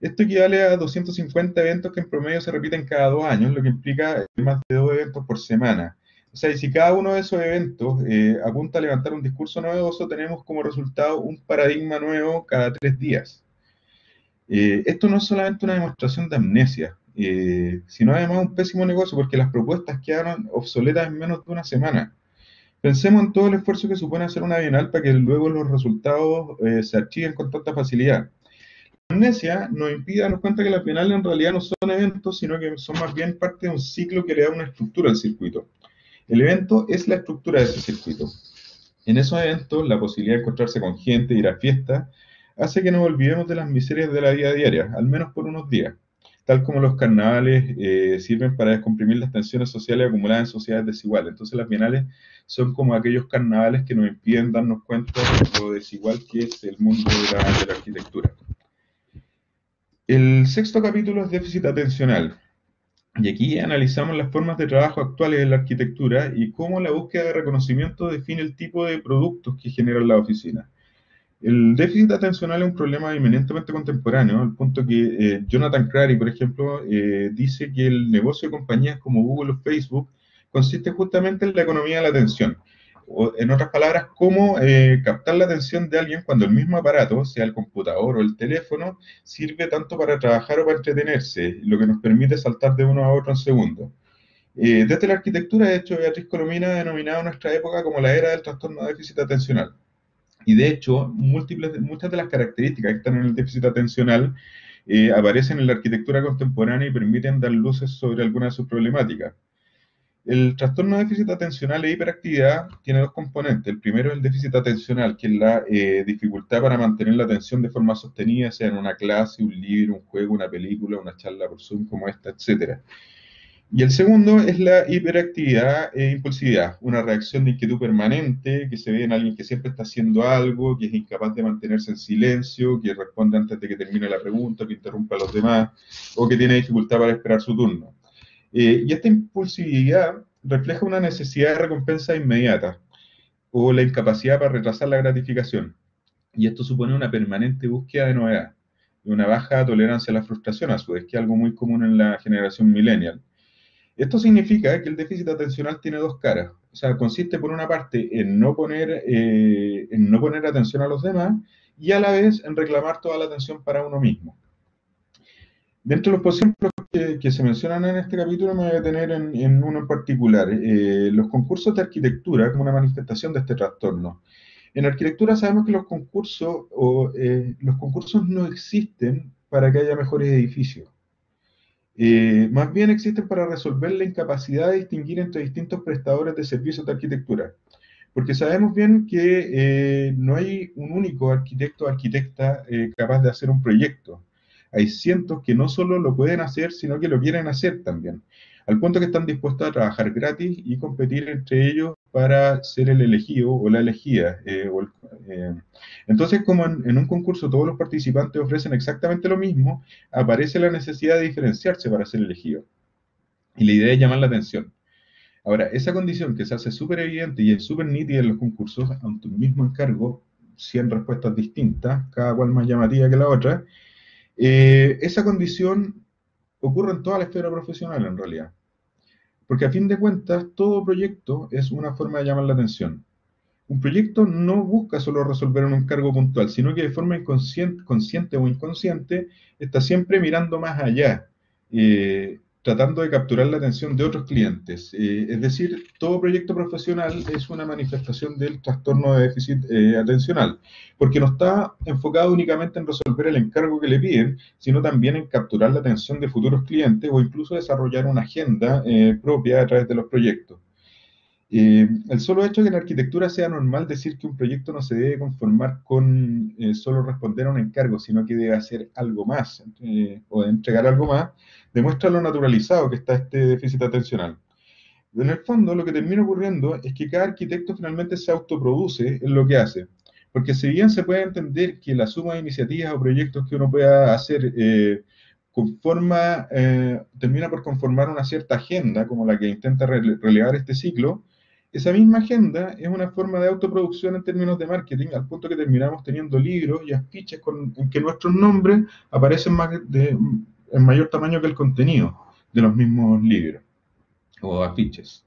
Esto equivale a 250 eventos que en promedio se repiten cada 2 años, lo que implica más de 2 eventos por semana. O sea, y si cada uno de esos eventos apunta a levantar un discurso novedoso, tenemos como resultado un paradigma nuevo cada 3 días. Esto no es solamente una demostración de amnesia, sino además un pésimo negocio porque las propuestas quedaron obsoletas en menos de una semana. Pensemos en todo el esfuerzo que supone hacer una bienal para que luego los resultados se archiven con tanta facilidad. La amnesia nos impide darnos cuenta que las bienales en realidad no son eventos, sino que son más bien parte de un ciclo que le da una estructura al circuito. El evento es la estructura de ese circuito. En esos eventos, la posibilidad de encontrarse con gente, ir a fiestas, hace que nos olvidemos de las miserias de la vida diaria, al menos por unos días. Tal como los carnavales sirven para descomprimir las tensiones sociales acumuladas en sociedades desiguales. Entonces las bienales son como aquellos carnavales que nos impiden darnos cuenta de lo desigual que es el mundo de la arquitectura. El sexto capítulo es déficit atencional. Y aquí analizamos las formas de trabajo actuales en la arquitectura y cómo la búsqueda de reconocimiento define el tipo de productos que generan las oficinas. El déficit atencional es un problema eminentemente contemporáneo, al punto que Jonathan Crary, por ejemplo, dice que el negocio de compañías como Google o Facebook consiste justamente en la economía de la atención. O, en otras palabras, cómo captar la atención de alguien cuando el mismo aparato, sea el computador o el teléfono, sirve tanto para trabajar o para entretenerse, lo que nos permite saltar de uno a otro en segundos. Desde la arquitectura, de hecho, Beatriz Colomina ha denominado nuestra época como la era del trastorno de déficit atencional. Y de hecho, muchas de las características que están en el déficit atencional aparecen en la arquitectura contemporánea y permiten dar luces sobre algunas de sus problemáticas. El trastorno de déficit atencional e hiperactividad tiene dos componentes. El primero es el déficit atencional, que es la dificultad para mantener la atención de forma sostenida, sea en una clase, un libro, un juego, una película, una charla por Zoom como esta, etcétera. Y el segundo es la hiperactividad e impulsividad, una reacción de inquietud permanente que se ve en alguien que siempre está haciendo algo, que es incapaz de mantenerse en silencio, que responde antes de que termine la pregunta, que interrumpa a los demás, o que tiene dificultad para esperar su turno. Y esta impulsividad refleja una necesidad de recompensa inmediata o la incapacidad para retrasar la gratificación. Y esto supone una permanente búsqueda de novedad y una baja tolerancia a la frustración, a su vez, que es algo muy común en la generación millennial. Esto significa que el déficit atencional tiene dos caras. O sea, consiste por una parte en no poner atención a los demás y a la vez en reclamar toda la atención para uno mismo. Dentro de los ejemplos que se mencionan en este capítulo me voy a detener en uno en particular, los concursos de arquitectura como una manifestación de este trastorno. En arquitectura sabemos que los concursos no existen para que haya mejores edificios. Más bien existen para resolver la incapacidad de distinguir entre distintos prestadores de servicios de arquitectura. Porque sabemos bien que no hay un único arquitecto o arquitecta capaz de hacer un proyecto. Hay cientos que no solo lo pueden hacer, sino que lo quieren hacer también. Al punto que están dispuestos a trabajar gratis y competir entre ellos para ser el elegido o la elegida. Entonces, como en un concurso todos los participantes ofrecen exactamente lo mismo, aparece la necesidad de diferenciarse para ser elegido. Y la idea es llamar la atención. Ahora, esa condición que se hace súper evidente y es súper nítida en los concursos, ante un mismo encargo, 100 respuestas distintas, cada cual más llamativa que la otra, esa condición ocurre en toda la esfera profesional en realidad. Porque a fin de cuentas, todo proyecto es una forma de llamar la atención. Un proyecto no busca solo resolver un encargo puntual, sino que de forma consciente o inconsciente está siempre mirando más allá, tratando de capturar la atención de otros clientes. Es decir, todo proyecto profesional es una manifestación del trastorno de déficit atencional, porque no está enfocado únicamente en resolver el encargo que le piden, sino también en capturar la atención de futuros clientes o incluso desarrollar una agenda propia a través de los proyectos. El solo hecho de que en la arquitectura sea normal decir que un proyecto no se debe conformar con solo responder a un encargo, sino que debe hacer algo más o entregar algo más, demuestra lo naturalizado que está este déficit atencional. En el fondo, lo que termina ocurriendo es que cada arquitecto finalmente se autoproduce en lo que hace. Porque si bien se puede entender que la suma de iniciativas o proyectos que uno pueda hacer termina por conformar una cierta agenda, como la que intenta relevar este ciclo, Esa misma agenda es una forma de autoproducción en términos de marketing, al punto que terminamos teniendo libros y afiches en que nuestros nombres aparecen en mayor tamaño que el contenido de los mismos libros o afiches.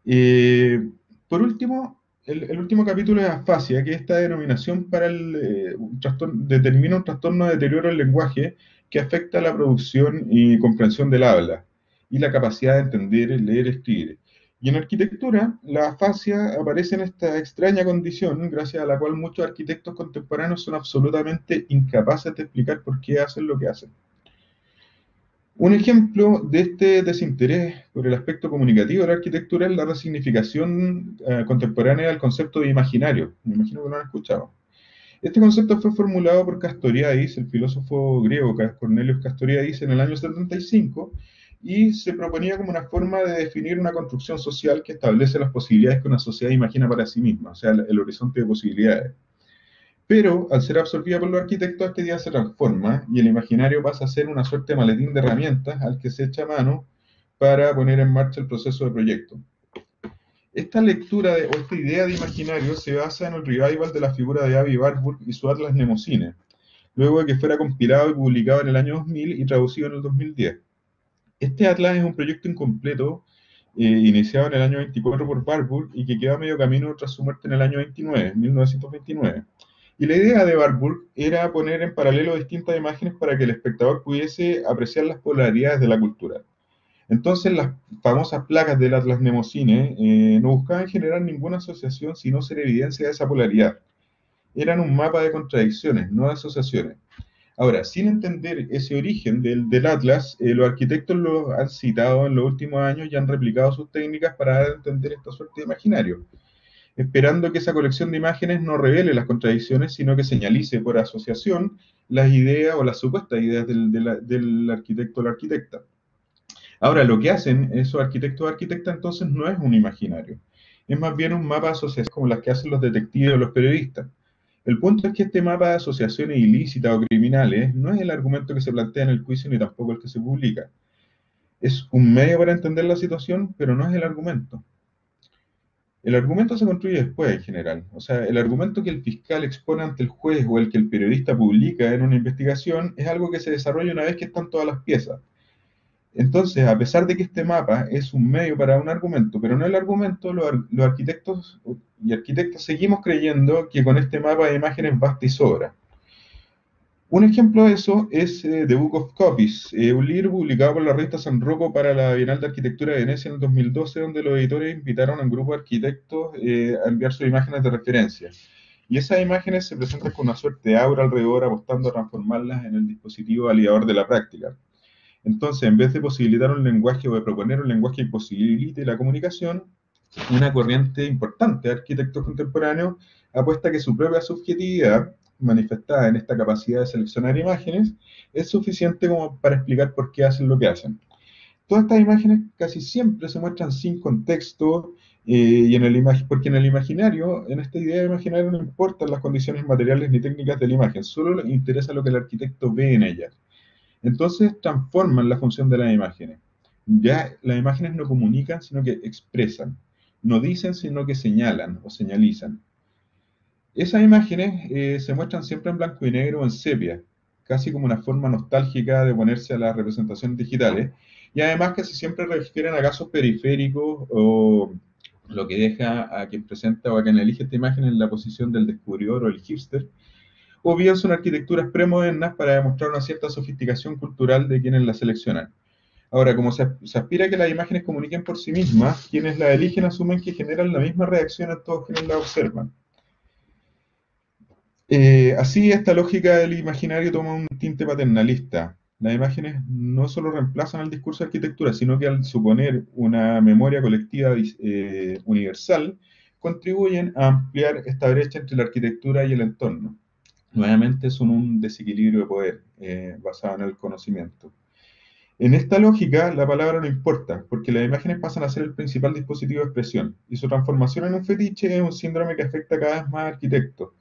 Eh, por último, el último capítulo es afasia, que es esta denominación para determina un trastorno de deterioro del lenguaje que afecta la producción y comprensión del habla y la capacidad de entender, leer, escribir. Y en arquitectura, la afasia aparece en esta extraña condición, gracias a la cual muchos arquitectos contemporáneos son absolutamente incapaces de explicar por qué hacen lo que hacen. Un ejemplo de este desinterés por el aspecto comunicativo de la arquitectura es la resignificación contemporánea del concepto de imaginario. Me imagino que lo han escuchado. Este concepto fue formulado por Castoriadis, el filósofo griego Cornelius Castoriadis, en el año 75 y se proponía como una forma de definir una construcción social que establece las posibilidades que una sociedad imagina para sí misma, o sea, el horizonte de posibilidades. Pero al ser absorbida por los arquitectos, esta idea se transforma y el imaginario pasa a ser una suerte de maletín de herramientas al que se echa mano para poner en marcha el proceso de proyecto. Esta o esta idea de imaginario se basa en el revival de la figura de Avi Warburg y su Atlas Mnemosyne, luego de que fuera compilado y publicado en el año 2000 y traducido en el 2010. Este atlas es un proyecto incompleto iniciado en el año 24 por Warburg y que quedó a medio camino tras su muerte en el año 1929. Y la idea de Warburg era poner en paralelo distintas imágenes para que el espectador pudiese apreciar las polaridades de la cultura. Entonces, las famosas placas del Atlas Mnemosyne no buscaban generar ninguna asociación, sino ser evidencia de esa polaridad. Eran un mapa de contradicciones, no de asociaciones. Ahora, sin entender ese origen del Atlas, los arquitectos lo han citado en los últimos años y han replicado sus técnicas para dar a entender esta suerte de imaginario, esperando que esa colección de imágenes no revele las contradicciones, sino que señalice por asociación las ideas o las supuestas ideas del arquitecto o la arquitecta. Ahora, lo que hacen esos arquitectos o arquitectas entonces no es un imaginario, es más bien un mapa de asociaciones como las que hacen los detectives o los periodistas. El punto es que este mapa de asociaciones ilícitas o criminales no es el argumento que se plantea en el juicio ni tampoco el que se publica. Es un medio para entender la situación, pero no es el argumento. El argumento se construye después en general. O sea, el argumento que el fiscal expone ante el juez o el que el periodista publica en una investigación es algo que se desarrolla una vez que están todas las piezas. Entonces, a pesar de que este mapa es un medio para un argumento, pero no el argumento, los arquitectos y arquitectas seguimos creyendo que con este mapa de imágenes basta y sobra. Un ejemplo de eso es The Book of Copies, un libro publicado por la revista San Rocco para la Bienal de Arquitectura de Venecia en el 2012, donde los editores invitaron a un grupo de arquitectos a enviar sus imágenes de referencia. Y esas imágenes se presentan con una suerte de aura alrededor, apostando a transformarlas en el dispositivo validador de la práctica. Entonces, en vez de posibilitar un lenguaje o de proponer un lenguaje que posibilite la comunicación, una corriente importante de arquitectos contemporáneos apuesta que su propia subjetividad, manifestada en esta capacidad de seleccionar imágenes, es suficiente como para explicar por qué hacen lo que hacen. Todas estas imágenes casi siempre se muestran sin contexto, porque en el imaginario, en esta idea de imaginario, no importan las condiciones materiales ni técnicas de la imagen, solo le interesa lo que el arquitecto ve en ellas. Entonces transforman la función de las imágenes. Ya las imágenes no comunican, sino que expresan. No dicen, sino que señalan o señalizan. Esas imágenes se muestran siempre en blanco y negro o en sepia, casi como una forma nostálgica de ponerse a las representaciones digitales, y además casi siempre refieren a casos periféricos o lo que deja a quien presenta o a quien elige esta imagen en la posición del descubridor o el hipster, o bien son arquitecturas premodernas para demostrar una cierta sofisticación cultural de quienes las seleccionan. Ahora, como se aspira a que las imágenes comuniquen por sí mismas, quienes las eligen asumen que generan la misma reacción a todos quienes las observan. Así, esta lógica del imaginario toma un tinte paternalista. Las imágenes no solo reemplazan el discurso de arquitectura, sino que al suponer una memoria colectiva universal, contribuyen a ampliar esta brecha entre la arquitectura y el entorno. Nuevamente son un desequilibrio de poder basado en el conocimiento. En esta lógica, la palabra no importa, porque las imágenes pasan a ser el principal dispositivo de expresión, y su transformación en un fetiche es un síndrome que afecta cada vez más a arquitectos.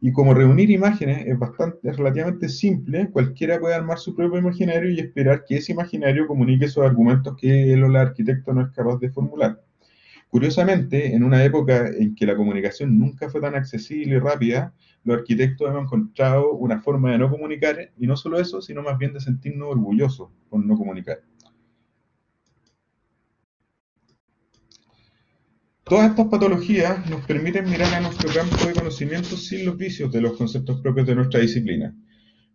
Y como reunir imágenes es relativamente simple, cualquiera puede armar su propio imaginario y esperar que ese imaginario comunique esos argumentos que él o la arquitecto no es capaz de formular. Curiosamente, en una época en que la comunicación nunca fue tan accesible y rápida, los arquitectos hemos encontrado una forma de no comunicar, y no solo eso, sino más bien de sentirnos orgullosos por no comunicar. Todas estas patologías nos permiten mirar a nuestro campo de conocimiento sin los vicios de los conceptos propios de nuestra disciplina.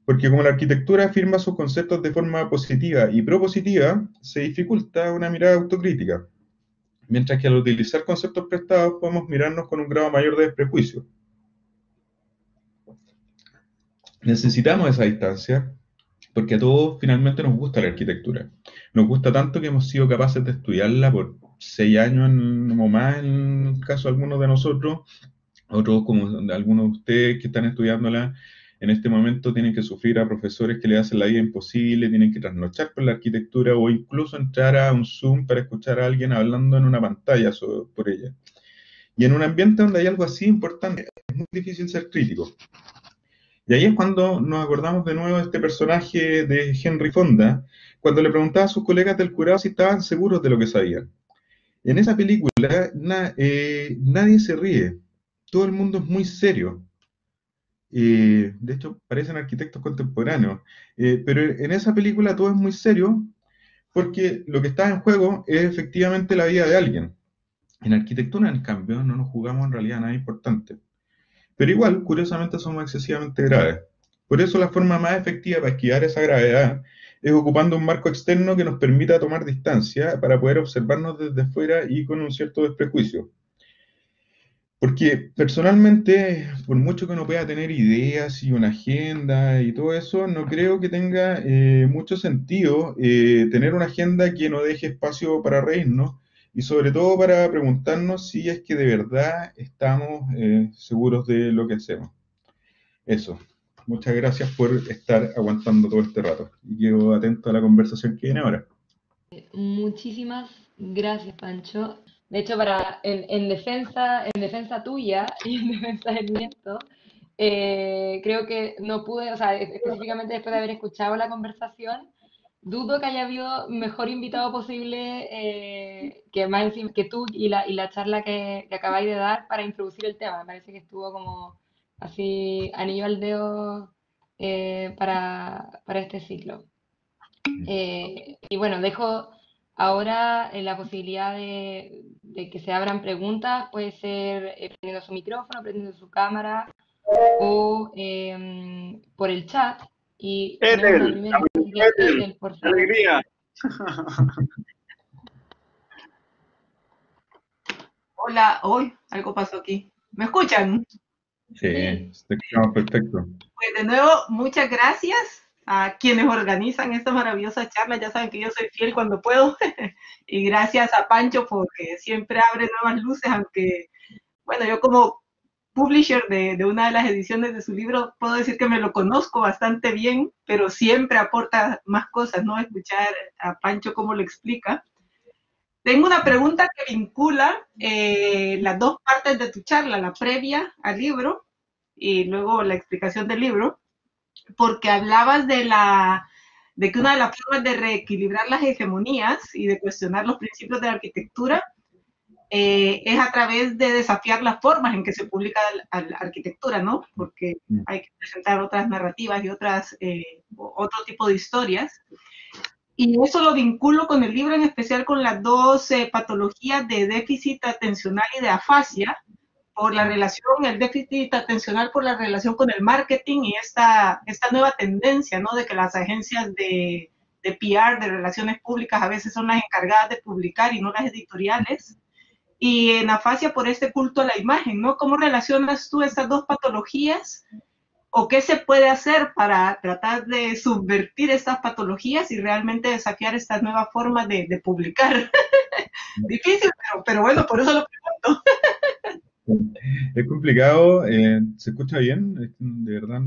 Porque como la arquitectura afirma sus conceptos de forma positiva y propositiva, se dificulta una mirada autocrítica, mientras que al utilizar conceptos prestados podemos mirarnos con un grado mayor de desprejuicio. Necesitamos esa distancia porque a todos finalmente nos gusta la arquitectura. Nos gusta tanto que hemos sido capaces de estudiarla por 6 años o más en el caso de algunos de nosotros. Otros, como algunos de ustedes que están estudiándola en este momento, tienen que sufrir a profesores que le hacen la vida imposible, tienen que trasnochar por la arquitectura o incluso entrar a un Zoom para escuchar a alguien hablando en una pantalla por ella. Y en un ambiente donde hay algo así importante, es muy difícil ser crítico. Y ahí es cuando nos acordamos de nuevo de este personaje de Henry Fonda, cuando le preguntaba a sus colegas del jurado si estaban seguros de lo que sabían. En esa película nadie se ríe, todo el mundo es muy serio. De hecho, parecen arquitectos contemporáneos. Pero en esa película todo es muy serio porque lo que está en juego es efectivamente la vida de alguien. En arquitectura, en cambio, no nos jugamos en realidad nada importante. Pero igual, curiosamente, somos excesivamente graves. Por eso la forma más efectiva para esquivar esa gravedad es ocupando un marco externo que nos permita tomar distancia para poder observarnos desde fuera y con un cierto desprejuicio. Porque personalmente, por mucho que uno pueda tener ideas y una agenda y todo eso, no creo que tenga mucho sentido tener una agenda que no deje espacio para reírnos y sobre todo para preguntarnos si es que de verdad estamos seguros de lo que hacemos. Eso. Muchas gracias por estar aguantando todo este rato y quedo atento a la conversación que viene ahora. Muchísimas gracias, Pancho. De hecho, en defensa tuya y en defensa del Nieto, creo que no pude, o sea, específicamente después de haber escuchado la conversación, dudo que haya habido mejor invitado posible que más que tú y la charla que acabáis de dar para introducir el tema. Me parece que estuvo como así anillo al dedo para este ciclo. Y bueno, dejo ahora la posibilidad de que se abran preguntas, puede ser prendiendo su micrófono, prendiendo su cámara o por el chat. Y tenemos la Ethel, primera, así que Ethel, Ethel, por qué favor. alegría. Hola, hoy algo pasó aquí. ¿Me escuchan? Sí, Sí, te escuchamos perfecto. Pues de nuevo, muchas gracias a quienes organizan esta maravillosa charla. Ya saben que yo soy fiel cuando puedo. Y gracias a Pancho porque siempre abre nuevas luces, aunque, bueno, yo como publisher de una de las ediciones de su libro, puedo decir que me lo conozco bastante bien, pero siempre aporta más cosas, ¿no? Escuchar a Pancho cómo lo explica. Tengo una pregunta que vincula las dos partes de tu charla, la previa al libro y luego la explicación del libro, porque hablabas de que una de las formas de reequilibrar las hegemonías y de cuestionar los principios de la arquitectura es a través de desafiar las formas en que se publica la arquitectura, ¿no? Porque hay que presentar otras narrativas y otro tipo de historias. Y eso lo vinculo con el libro, en especial con las dos patologías de déficit atencional y de afasia, por la relación, el déficit atencional por la relación con el marketing y esta nueva tendencia, ¿no? De que las agencias de PR, de relaciones públicas, a veces son las encargadas de publicar y no las editoriales. Y en afasia por este culto a la imagen, ¿no? ¿Cómo relacionas tú estas dos patologías? ¿O qué se puede hacer para tratar de subvertir estas patologías y realmente desafiar estas nuevas formas de publicar? Difícil, pero bueno, por eso lo pregunto. Es complicado, se escucha bien, de verdad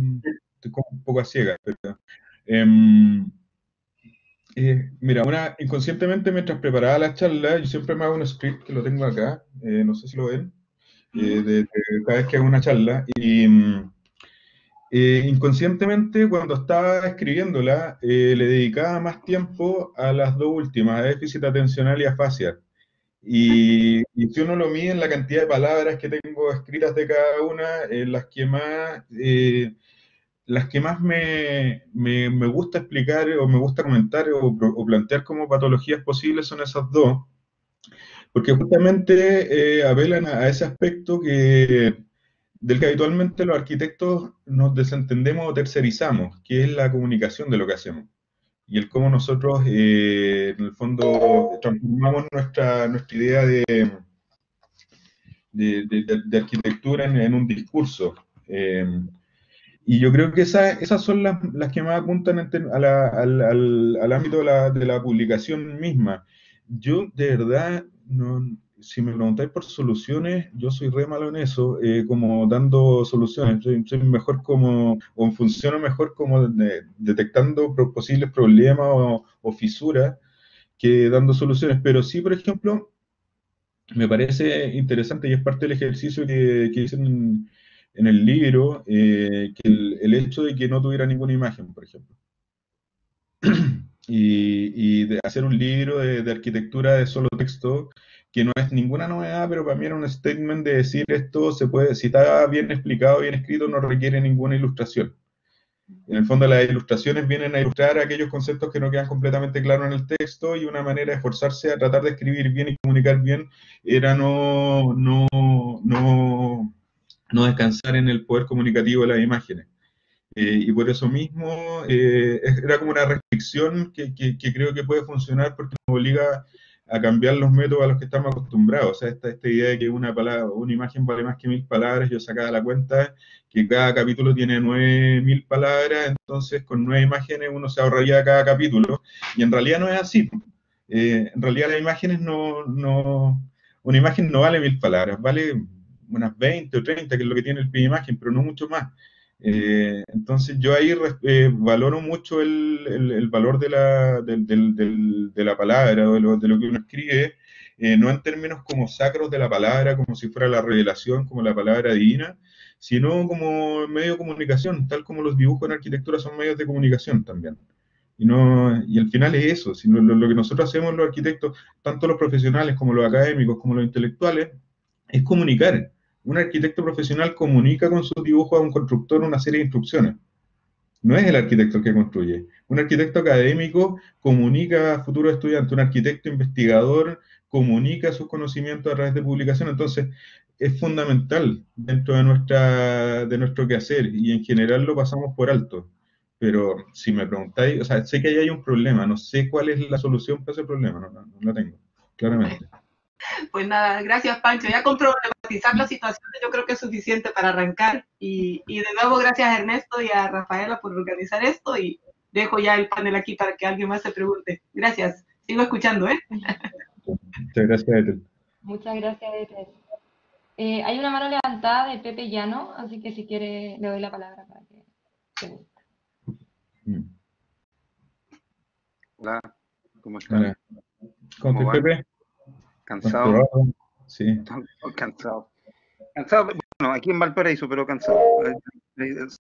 estoy como un poco a ciegas, pero em, mira, inconscientemente mientras preparaba la charla, yo siempre me hago un script que lo tengo acá, no sé si lo ven, de cada vez que hago una charla, y inconscientemente cuando estaba escribiéndola, le dedicaba más tiempo a las dos últimas, a déficit atencional y afasia. Y si uno lo mide en la cantidad de palabras que tengo escritas de cada una, las que más me gusta explicar o me gusta comentar o plantear como patologías posibles son esas dos, porque justamente apelan a ese aspecto del que habitualmente los arquitectos nos desentendemos o tercerizamos, que es la comunicación de lo que hacemos. Y el cómo nosotros, en el fondo, transformamos nuestra idea de arquitectura en un discurso. Eh, y yo creo que esas son las que más apuntan al ámbito de la publicación misma. Yo, de verdad, no, si me preguntáis por soluciones, yo soy re malo en eso, como dando soluciones. Soy mejor o funciono mejor como detectando posibles problemas o fisuras que dando soluciones. Pero sí, por ejemplo, me parece interesante y es parte del ejercicio que hice en el libro, que el hecho de que no tuviera ninguna imagen, por ejemplo. Y de hacer un libro de arquitectura de solo texto, que no es ninguna novedad, pero para mí era un statement de decir esto se puede, si está bien explicado, bien escrito, no requiere ninguna ilustración. En el fondo, las ilustraciones vienen a ilustrar aquellos conceptos que no quedan completamente claros en el texto, y una manera de esforzarse a tratar de escribir bien y comunicar bien era no descansar en el poder comunicativo de las imágenes. Y por eso mismo era como una restricción que creo que puede funcionar porque nos obliga a cambiar los métodos a los que estamos acostumbrados. O sea, esta idea de que una imagen vale más que 1000 palabras, yo sacaba la cuenta que cada capítulo tiene 9000 palabras, entonces con 9 imágenes uno se ahorraría cada capítulo, y en realidad no es así. En realidad las imágenes una imagen no vale 1000 palabras, vale unas 20 o 30, que es lo que tiene el pie de imagen, pero no mucho más. Entonces yo ahí valoro mucho el valor de la palabra, o de lo que uno escribe, no en términos como sacros de la palabra, como si fuera la revelación, como la palabra divina, sino como medio de comunicación, tal como los dibujos en arquitectura son medios de comunicación también. Y al final es eso, sino lo que nosotros hacemos los arquitectos, tanto los profesionales como los académicos, como los intelectuales, es comunicar. Un arquitecto profesional comunica con sus dibujos a un constructor una serie de instrucciones. No es el arquitecto el que construye. Un arquitecto académico comunica a futuros estudiantes. Un arquitecto investigador comunica sus conocimientos a través de publicación. Entonces, es fundamental dentro de nuestro quehacer, y en general lo pasamos por alto. Pero si me preguntáis, o sea, sé que ahí hay un problema, no sé cuál es la solución para ese problema, no la tengo, claramente. Pues nada, gracias Pancho. Ya con problematizar la situación yo creo que es suficiente para arrancar. Y de nuevo gracias a Ernesto y a Rafaela por organizar esto, y dejo ya el panel aquí para que alguien más se pregunte. Gracias. Sigo escuchando, ¿eh? Muchas gracias, Ethel. Muchas gracias, Ethel. Hay una mano levantada de Pepe Llano, así que si quiere le doy la palabra para que pregunte. Hola, ¿cómo están? ¿Cómo estás, Pepe? ¿Cansado? Sí. Cansado. Cansado, bueno, aquí en Valparaíso, pero cansado.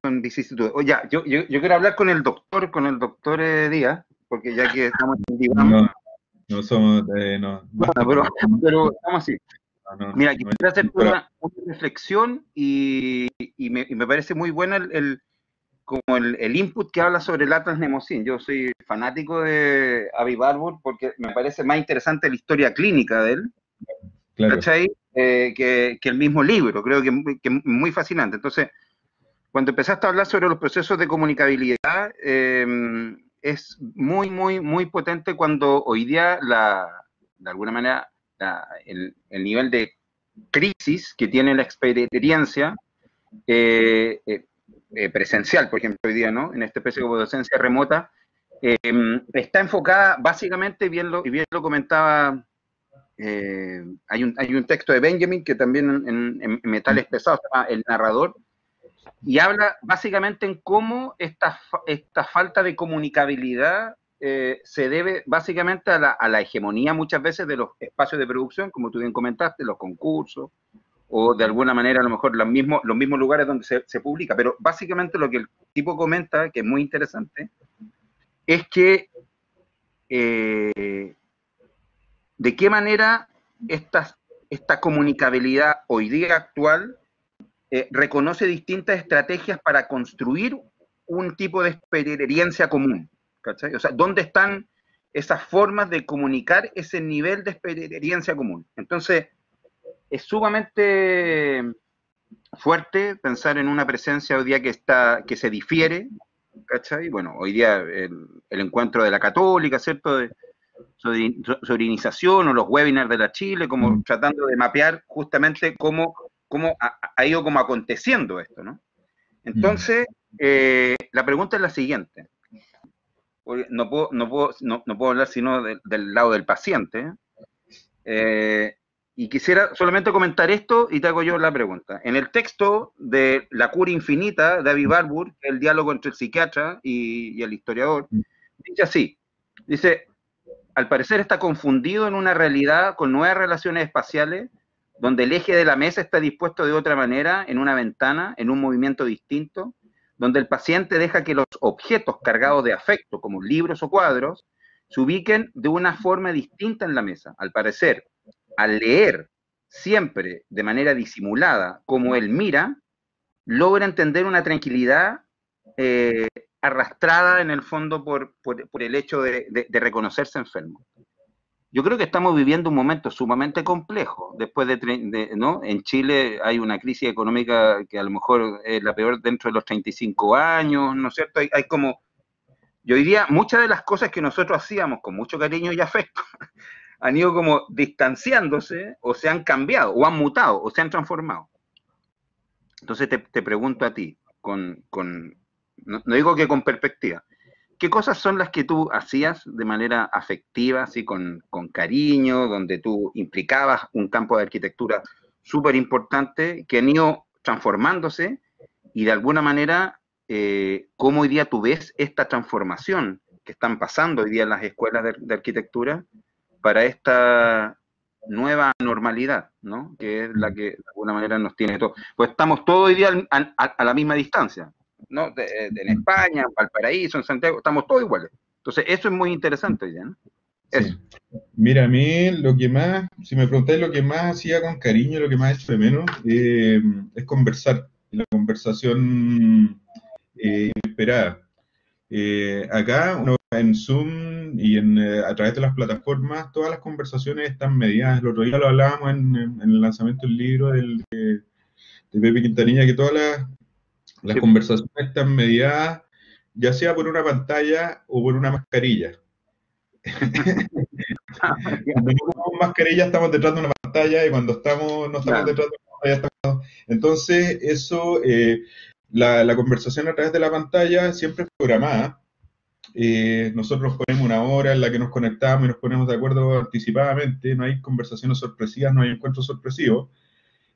Son vicisitudes. Oye, yo quiero hablar con el doctor Díaz, porque ya que estamos en diván. No somos, no. Bueno, pero estamos así. Mira, quisiera hacer una reflexión y me parece muy buena el input que habla sobre el Atlas Mnemosyne. Yo soy fanático de Avi Barbour porque me parece más interesante la historia clínica de él, claro. ¿Cachai? Que el mismo libro. Creo que es muy fascinante. Entonces, cuando empezaste a hablar sobre los procesos de comunicabilidad, es muy, muy, muy potente cuando hoy día, de alguna manera, el nivel de crisis que tiene la experiencia presencial, por ejemplo, hoy día, ¿no? En esta especie de docencia remota, está enfocada básicamente, bien lo comentaba, hay un texto de Benjamin que también en Metales Pesados se llama El Narrador, y habla básicamente en cómo esta falta de comunicabilidad se debe básicamente a la hegemonía muchas veces de los espacios de producción, como tú bien comentaste, los concursos, o de alguna manera a lo mejor los mismos lugares donde se publica. Pero básicamente lo que el tipo comenta, que es muy interesante, es que de qué manera esta comunicabilidad hoy día actual reconoce distintas estrategias para construir un tipo de experiencia común, ¿cachai? O sea, ¿dónde están esas formas de comunicar ese nivel de experiencia común? Entonces, es sumamente fuerte pensar en una presencia hoy día que se difiere, ¿cachai? Bueno, hoy día el encuentro de la Católica, ¿cierto? Sobre iniciación, o los webinars de la Chile, como tratando de mapear justamente cómo ha ido como aconteciendo esto, ¿no? Entonces, la pregunta es la siguiente. No puedo hablar sino del lado del paciente. Y quisiera solamente comentar esto y te hago yo la pregunta. En el texto de La cura infinita, de David Barbour, el diálogo entre el psiquiatra y el historiador, dice así, dice, al parecer está confundido en una realidad con nuevas relaciones espaciales, donde el eje de la mesa está dispuesto de otra manera, en una ventana, en un movimiento distinto, donde el paciente deja que los objetos cargados de afecto, como libros o cuadros, se ubiquen de una forma distinta en la mesa. Al parecer, al leer siempre de manera disimulada como él mira, logra entender una tranquilidad arrastrada en el fondo por el hecho de reconocerse enfermo. Yo creo que estamos viviendo un momento sumamente complejo. Después ¿no? En Chile hay una crisis económica que a lo mejor es la peor dentro de los 35 años, ¿no es cierto? Hay como, yo diría, muchas de las cosas que nosotros hacíamos con mucho cariño y afecto han ido como distanciándose, o se han cambiado, o han mutado, o se han transformado. Entonces te pregunto a ti, no digo que con perspectiva, ¿qué cosas son las que tú hacías de manera afectiva, así con cariño, donde tú implicabas un campo de arquitectura súper importante, que han ido transformándose, y de alguna manera, cómo hoy día tú ves esta transformación que están pasando hoy día en las escuelas de arquitectura para esta nueva normalidad, ¿no? Que es la que de alguna manera nos tiene todo. Pues estamos todos hoy día a la misma distancia, ¿no? En España, en Valparaíso, en Santiago, estamos todos iguales. Entonces, eso es muy interesante hoy día, ¿no? Eso. Sí. Mira, a mí lo que más, si me preguntáis lo que más hacía con cariño, lo que más echo de menos, es conversar, la conversación inesperada. Acá, uno en Zoom y a través de las plataformas, todas las conversaciones están mediadas. El otro día lo hablábamos en el lanzamiento del libro de Pepe Quintanilla, que todas las Sí. conversaciones están mediadas, ya sea por una pantalla o por una mascarilla. Cuando no usamos mascarilla estamos detrás de una pantalla, y cuando no estamos Claro. detrás de una pantalla estamos... Entonces, eso, la conversación a través de la pantalla siempre es programada. Nosotros ponemos una hora en la que nos conectamos y nos ponemos de acuerdo anticipadamente. No hay conversaciones sorpresivas, no hay encuentros sorpresivos.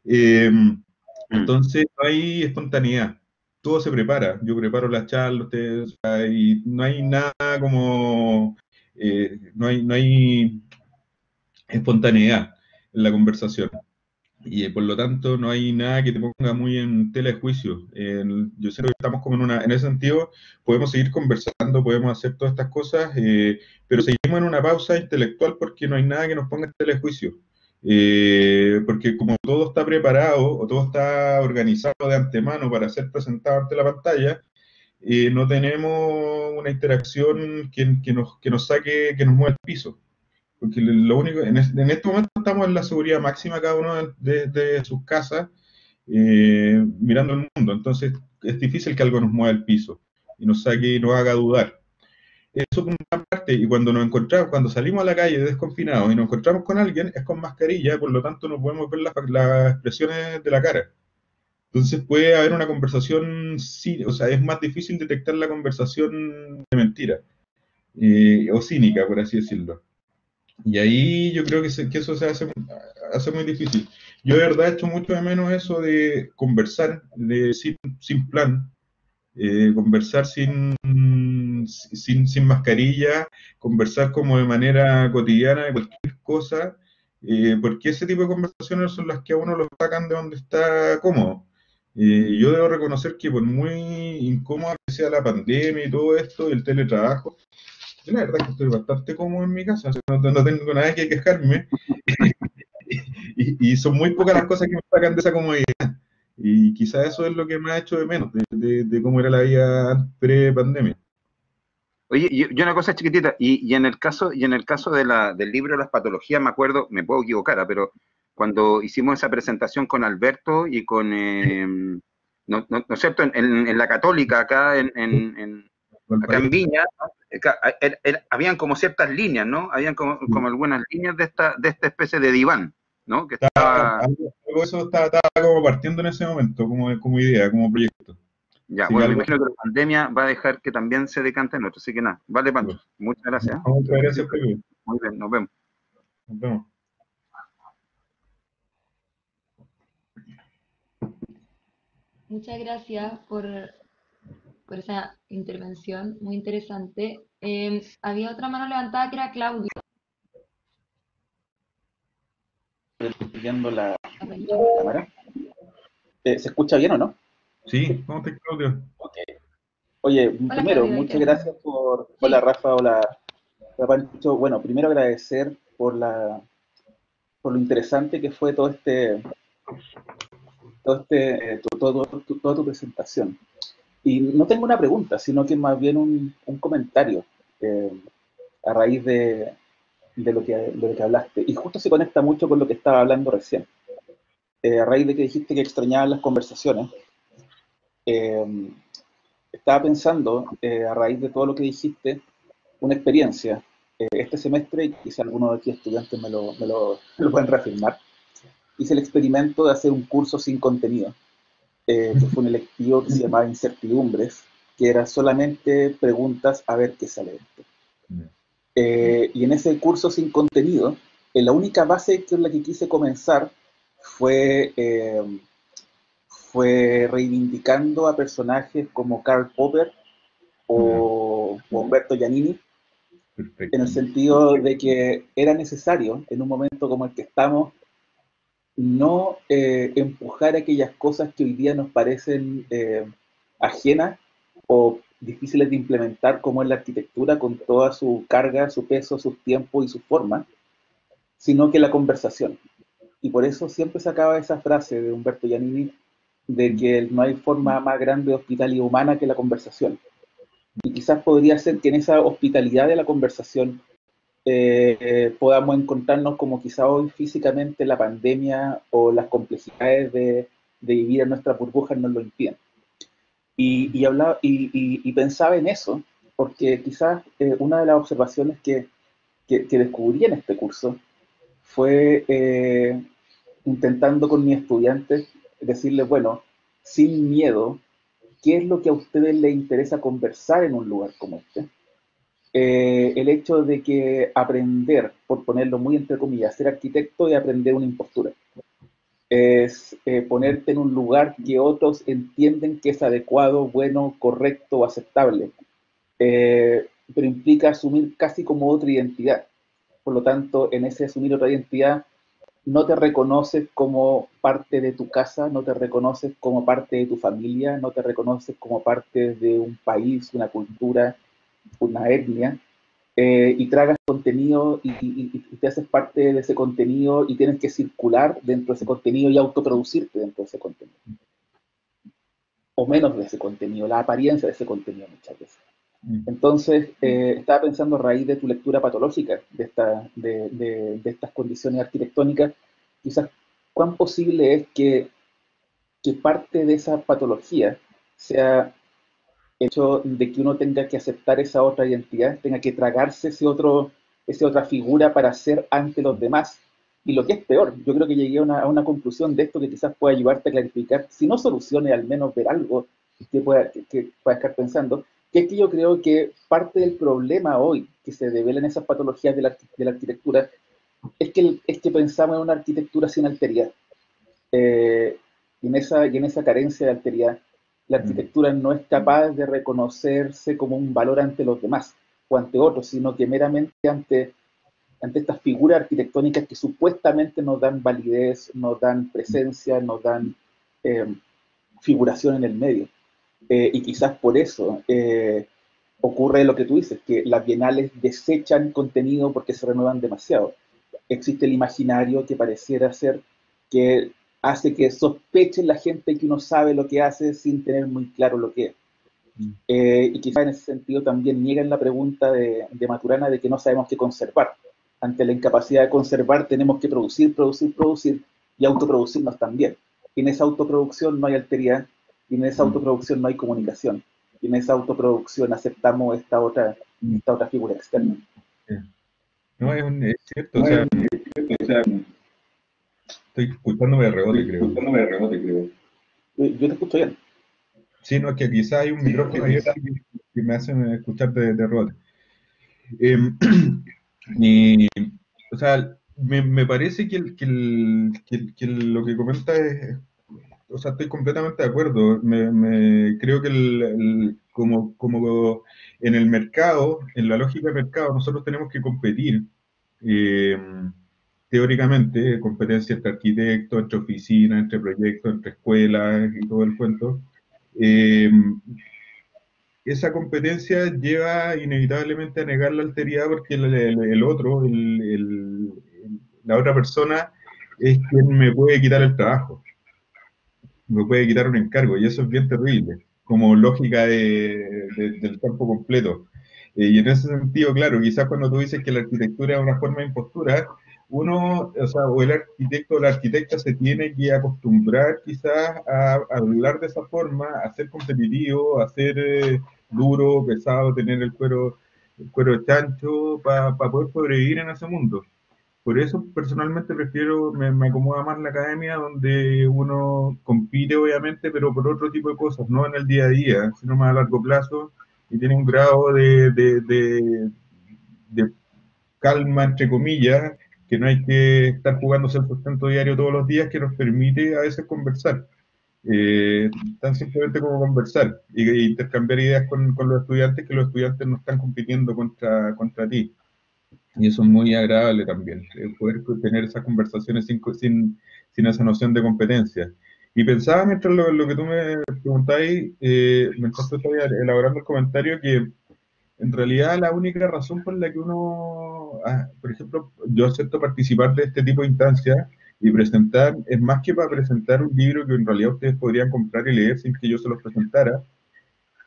Entonces, no hay espontaneidad. Todo se prepara. Yo preparo la charla, ustedes, o sea, y no hay nada como... no hay espontaneidad en la conversación. Y por lo tanto no hay nada que te ponga muy en tela de juicio. Yo siento que estamos como en ese sentido, podemos seguir conversando, podemos hacer todas estas cosas, pero seguimos en una pausa intelectual porque no hay nada que nos ponga en tela de juicio. Porque como todo está preparado o todo está organizado de antemano para ser presentado ante la pantalla, no tenemos una interacción que nos saque, que nos mueva el piso. Porque lo único, en este momento estamos en la seguridad máxima cada uno de sus casas, mirando el mundo. Entonces es difícil que algo nos mueva el piso y nos saque y nos haga dudar. Eso por una parte, y cuando nos encontramos, cuando salimos a la calle desconfinados y nos encontramos con alguien, es con mascarilla, por lo tanto no podemos ver las expresiones de la cara. Entonces puede haber una conversación, sí, o sea, es más difícil detectar la conversación de mentira, o cínica, por así decirlo. Y ahí yo creo que eso se hace muy difícil. Yo de verdad echo mucho de menos eso de conversar sin plan, conversar sin mascarilla, conversar como de manera cotidiana de cualquier cosa, porque ese tipo de conversaciones son las que a uno lo sacan de donde está cómodo. Yo debo reconocer que por muy incómoda que sea la pandemia y todo esto, y el teletrabajo, yo la verdad es que estoy bastante cómodo en mi casa, o sea, no tengo nada que quejarme. y son muy pocas las cosas que me sacan de esa comodidad. Y quizás eso es lo que me ha hecho de menos, de cómo era la vida pre-pandemia. Oye, y una cosa chiquitita, y en el caso del libro de las patologías, me acuerdo, me puedo equivocar, pero cuando hicimos esa presentación con Alberto y con, ¿no es cierto?, en la Católica, acá en Viña, habían como ciertas líneas, ¿no? Habían como algunas líneas de esta especie de diván, ¿no? Que estaba... Algo eso estaba como partiendo en ese momento, como idea, como proyecto. Ya, Así que bueno, me algo, imagino que la pandemia va a dejar que también se decante en otro, así que nada, vale, Pancho, muchas gracias. muchas gracias, Pepe. Muy bien, nos vemos. Nos vemos. Muchas gracias por esa intervención muy interesante. Había otra mano levantada que era Claudio. Viendo la cámara. ¿Se escucha bien o no? Sí, ¿cómo te, Claudio? Ok. Oye, Hola primero, Claudio, ahí te muchas vemos. gracias por... Sí. Hola Rafa, hola Pancho. Bueno, primero agradecer por lo interesante que fue toda tu presentación. Y no tengo una pregunta, sino que más bien un comentario a raíz de lo que hablaste. Y justo se conecta mucho con lo que estaba hablando recién. A raíz de que dijiste que extrañabas las conversaciones, eh, estaba pensando, a raíz de todo lo que dijiste, una experiencia. Este semestre, y quizá algunos de aquí estudiantes me lo pueden reafirmar, hice el experimento de hacer un curso sin contenido, que fue un electivo que se llamaba Incertidumbres, que era solamente preguntas a ver qué sale de esto. Y en ese curso sin contenido, la única base con la que quise comenzar fue reivindicando a personajes como Karl Popper o Umberto Giannini, Perfecto. en el sentido de que era necesario, en un momento como el que estamos, no empujar aquellas cosas que hoy día nos parecen ajenas o difíciles de implementar, como es la arquitectura, con toda su carga, su peso, su tiempo y su forma, sino que la conversación. Y por eso siempre sacaba esa frase de Umberto Giannini, de que no hay forma más grande de hospitalidad humana que la conversación. Y quizás podría ser que en esa hospitalidad de la conversación podamos encontrarnos como quizá hoy físicamente la pandemia o las complejidades de vivir en nuestras burbujas nos lo impiden. Y pensaba en eso, porque quizás una de las observaciones que descubrí en este curso fue intentando con mis estudiantes decirles, bueno, sin miedo, ¿qué es lo que a ustedes les interesa conversar en un lugar como este? El hecho de que aprender, por ponerlo muy entre comillas, ser arquitecto y aprender una impostura. Es ponerte en un lugar que otros entienden que es adecuado, bueno, correcto o aceptable, pero implica asumir casi como otra identidad. Por lo tanto, en ese asumir otra identidad, no te reconoces como parte de tu casa, no te reconoces como parte de tu familia, no te reconoces como parte de un país, una cultura, una etnia, y tragas contenido y te haces parte de ese contenido y tienes que circular dentro de ese contenido y autoproducirte dentro de ese contenido. O menos de ese contenido, la apariencia de ese contenido muchas veces. Entonces, estaba pensando a raíz de tu lectura patológica de estas condiciones arquitectónicas, quizás cuán posible es que parte de esa patología sea hecho de que uno tenga que aceptar esa otra identidad, tenga que tragarse esa otra figura para ser ante los demás. Y lo que es peor, yo creo que llegué a una conclusión de esto que quizás pueda ayudarte a clarificar, si no solucione, al menos ver algo que pueda estar pensando, que es que yo creo que parte del problema hoy que se devela en esas patologías de la arquitectura es que pensamos en una arquitectura sin alteridad. Y en esa carencia de alteridad, la arquitectura no es capaz de reconocerse como un valor ante los demás o ante otros, sino que meramente ante estas figuras arquitectónicas que supuestamente nos dan validez, nos dan presencia, nos dan figuración en el medio. Y quizás por eso ocurre lo que tú dices, que las bienales desechan contenido porque se renuevan demasiado. Existe el imaginario que pareciera ser que hace que sospeche la gente que uno sabe lo que hace sin tener muy claro lo que es. Y quizá en ese sentido también niegan la pregunta de Maturana de que no sabemos qué conservar. Ante la incapacidad de conservar tenemos que producir, producir, producir y autoproducirnos también. Y en esa autoproducción no hay alteridad, y en esa autoproducción no hay comunicación, y en esa autoproducción aceptamos esta otra figura externa. No, es cierto, o sea, estoy escuchándome de rebote, creo. Yo te escucho bien. Sí, no, es que quizás hay un micrófono ahí que me hace escuchar de rebote. O sea, me parece que lo que comenta es, o sea, estoy completamente de acuerdo. Creo que como en el mercado, en la lógica del mercado, nosotros tenemos que competir, eh, teóricamente, competencia entre arquitectos, entre oficinas, entre proyectos, entre escuelas y todo el cuento. Eh, Esa competencia lleva inevitablemente a negar la alteridad porque el otro, la otra persona, es quien me puede quitar el trabajo, me puede quitar un encargo, y eso es bien terrible, como lógica del campo completo. Y en ese sentido, claro, quizás cuando tú dices que la arquitectura es una forma de impostura, uno, o sea, o el arquitecto o la arquitecta se tiene que acostumbrar quizás a hablar de esa forma, a ser competitivo, a ser duro, pesado, tener el cuero chancho para poder sobrevivir en ese mundo. Por eso personalmente me acomoda más la academia donde uno compite obviamente, pero por otro tipo de cosas, no en el día a día, sino más a largo plazo y tiene un grado de calma, entre comillas, que no hay que estar jugándose el sustento diario todos los días, que nos permite a veces conversar. Tan simplemente como conversar e intercambiar ideas con los estudiantes, que los estudiantes no están compitiendo contra ti. Y eso es muy agradable también, poder tener esas conversaciones sin esa noción de competencia. Y pensaba mientras lo que tú me preguntáis, mientras tú estabas elaborando el comentario, que en realidad la única razón por la que uno, por ejemplo, yo acepto participar de este tipo de instancias y presentar, es más que para presentar un libro que en realidad ustedes podrían comprar y leer sin que yo se los presentara,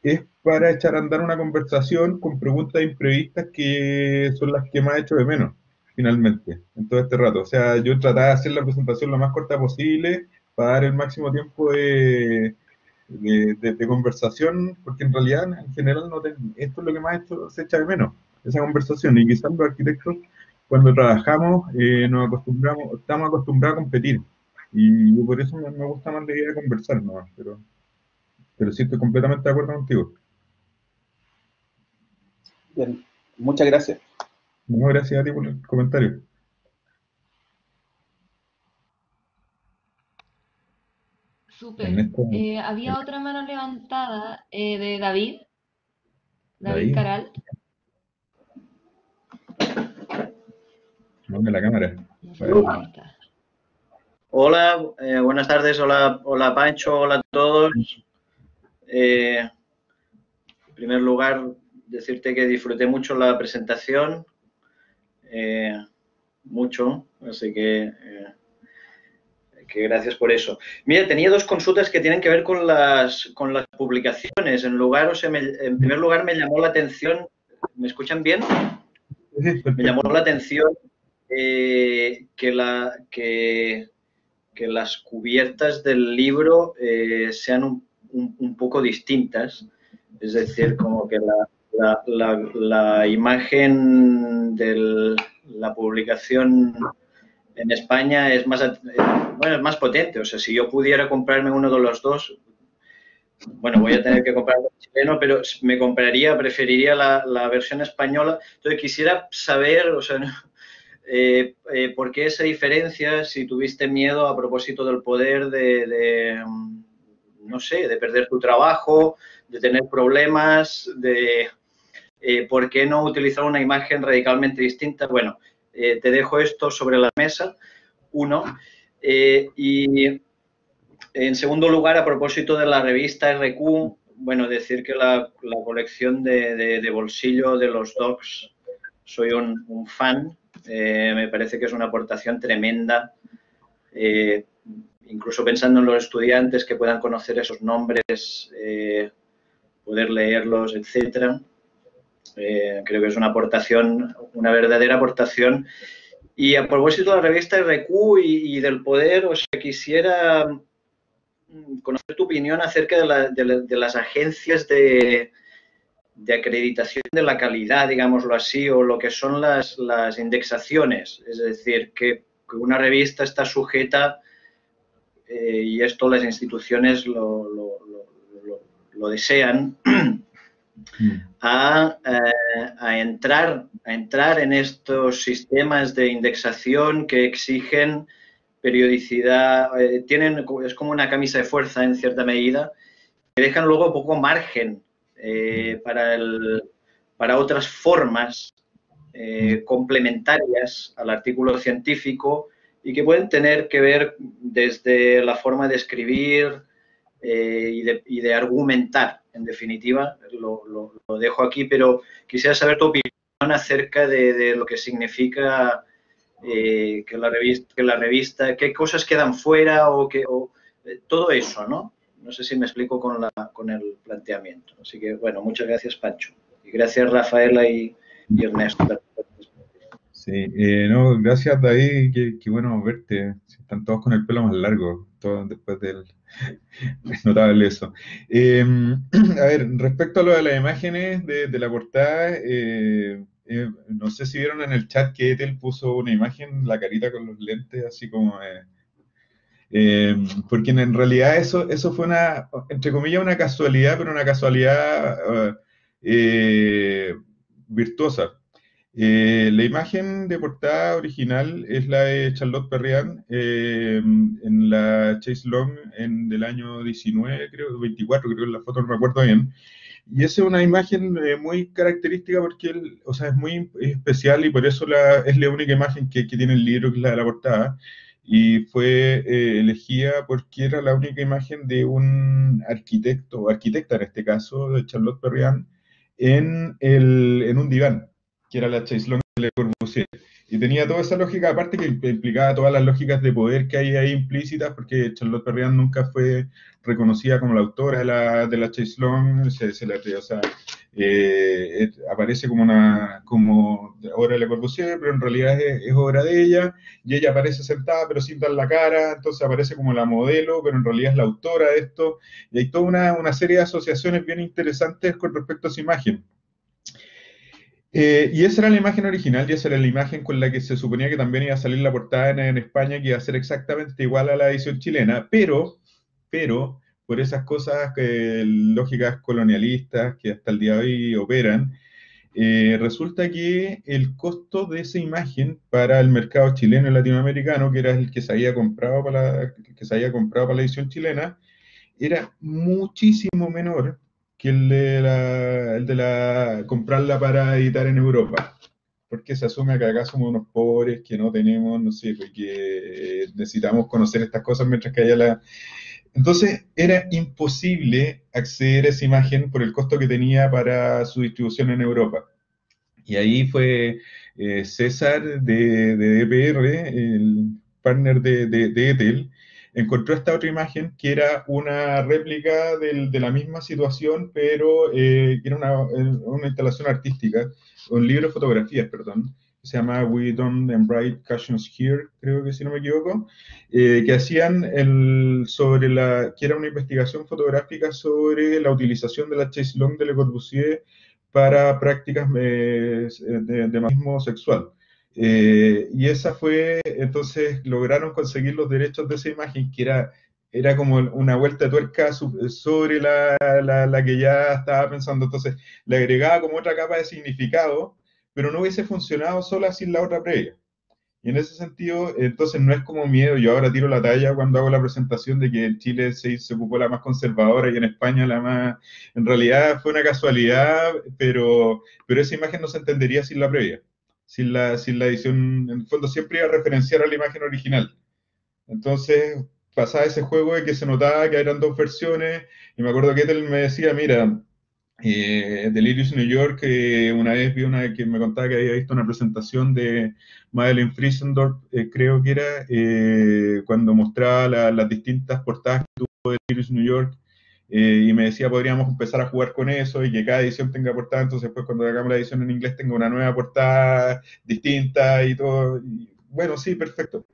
es para echar a andar una conversación con preguntas imprevistas que son las que más he hecho de menos, finalmente, en todo este rato. O sea, yo trataba de hacer la presentación lo más corta posible para dar el máximo tiempo de conversación, porque en realidad, en general, esto es lo que más se echa de menos, esa conversación. Y quizás los arquitectos, cuando trabajamos, estamos acostumbrados a competir. Y yo por eso me gusta más la idea de conversar, ¿no? Pero sí estoy completamente de acuerdo contigo. Bien, muchas gracias. No, gracias a ti por el comentario. Súper. Ernesto, Había otra mano levantada de David David, Caral. ¿dónde la cámara? No sé si ahí está. Hola, buenas tardes, hola Pancho, hola a todos. En primer lugar, decirte que disfruté mucho la presentación, mucho, así que gracias por eso. Mira, tenía dos consultas que tienen que ver con las publicaciones. En primer lugar me llamó la atención, ¿me escuchan bien? Sí, Me llamó la atención que las cubiertas del libro sean un poco distintas. Es decir, como que la imagen de la publicación en España es más potente. O sea, si yo pudiera comprarme uno de los dos, bueno, voy a tener que comprar el chileno, pero preferiría la versión española. Entonces, quisiera saber, o sea, ¿por qué esa diferencia? Si tuviste miedo a propósito del poder no sé, de perder tu trabajo, de tener problemas, ¿por qué no utilizar una imagen radicalmente distinta? Bueno, te dejo esto sobre la mesa, uno. Y en segundo lugar, a propósito de la revista RQ, bueno, decir que la colección de bolsillo de los docs, soy un fan. Me parece que es una aportación tremenda incluso pensando en los estudiantes que puedan conocer esos nombres, poder leerlos, etcétera. Creo que es una aportación, una verdadera aportación. Y a propósito de la revista RQ y del poder, o sea, quisiera conocer tu opinión acerca de las agencias de acreditación de la calidad, digámoslo así, o lo que son las indexaciones. Es decir, que una revista está sujeta, y esto las instituciones lo desean, a entrar en estos sistemas de indexación que exigen periodicidad, es como una camisa de fuerza en cierta medida, que dejan luego poco margen para otras formas complementarias al artículo científico y que pueden tener que ver desde la forma de escribir y de argumentar. En definitiva, lo dejo aquí, pero quisiera saber tu opinión acerca de lo que significa que la revista, qué cosas quedan fuera o todo eso, ¿no? No sé si me explico con el planteamiento. Así que, bueno, muchas gracias, Pancho. Y gracias, Rafaela y Ernesto. Sí, no, gracias, David. Qué bueno verte. Están todos con el pelo más largo, todos después del... Es notable eso. A ver, respecto a lo de las imágenes de la portada, no sé si vieron en el chat que Ethel puso una imagen, la carita con los lentes, así como... porque en realidad eso fue una, entre comillas, una casualidad, pero una casualidad virtuosa. La imagen de portada original es la de Charlotte Perriand en la Chase Long del año 19, creo, 24, creo que en la foto no me acuerdo bien. Y esa es una imagen muy característica porque o sea, es muy especial y por eso es la única imagen que tiene el libro, que es la de la portada. Y fue elegida porque era la única imagen de un arquitecto, o arquitecta en este caso, de Charlotte Perriand, en un diván, que era la Chase Long de Le Corbusier. Y tenía toda esa lógica, aparte que implicaba todas las lógicas de poder que hay ahí implícitas, porque Charlotte Perriand nunca fue reconocida como la autora de la Chase Long, o sea, aparece como obra de Le Corbusier, pero en realidad es obra de ella, y ella aparece sentada pero sin dar la cara, entonces aparece como la modelo, pero en realidad es la autora de esto, y hay toda una serie de asociaciones bien interesantes con respecto a esa imagen. Y esa era la imagen original, y esa era la imagen con la que se suponía que también iba a salir la portada en España, que iba a ser exactamente igual a la edición chilena, pero por esas cosas lógicas colonialistas que hasta el día de hoy operan, resulta que el costo de esa imagen para el mercado chileno y latinoamericano, que era el que se había comprado para la edición chilena, era muchísimo menor que el de comprarla para editar en Europa. Porque se asume que acá somos unos pobres que no tenemos, no sé, porque necesitamos conocer estas cosas mientras que haya Entonces era imposible acceder a esa imagen por el costo que tenía para su distribución en Europa. Y ahí fue César de EPR, el partner de Ethel, encontró esta otra imagen que era una réplica de la misma situación, pero que era una instalación artística, un libro de fotografías, perdón, que se llama We Don't Embroider Cushions Here, creo que si no me equivoco, que hacían que era una investigación fotográfica sobre la utilización de la Chase Long de Le Corbusier para prácticas de machismo sexual. Y esa fue, entonces lograron conseguir los derechos de esa imagen, que era como una vuelta de tuerca sobre la que ya estaba pensando. Entonces le agregaba como otra capa de significado, pero no hubiese funcionado sola sin la otra previa. Y en ese sentido, entonces no es como miedo, yo ahora tiro la talla cuando hago la presentación de que en Chile se ocupó la más conservadora y en España la más... En realidad fue una casualidad, pero esa imagen no se entendería sin la previa, sin la edición, en el fondo siempre iba a referenciar a la imagen original. Entonces pasaba ese juego de que se notaba que eran dos versiones, y me acuerdo que él me decía, mira, Delirious New York, una vez vi una que me contaba que había visto una presentación de Madeleine Friesendorf, creo que era, cuando mostraba las distintas portadas que tuvo Delirious New York, y me decía podríamos empezar a jugar con eso y que cada edición tenga portada, entonces pues cuando hagamos la edición en inglés tenga una nueva portada distinta y todo. Y, bueno, sí, perfecto,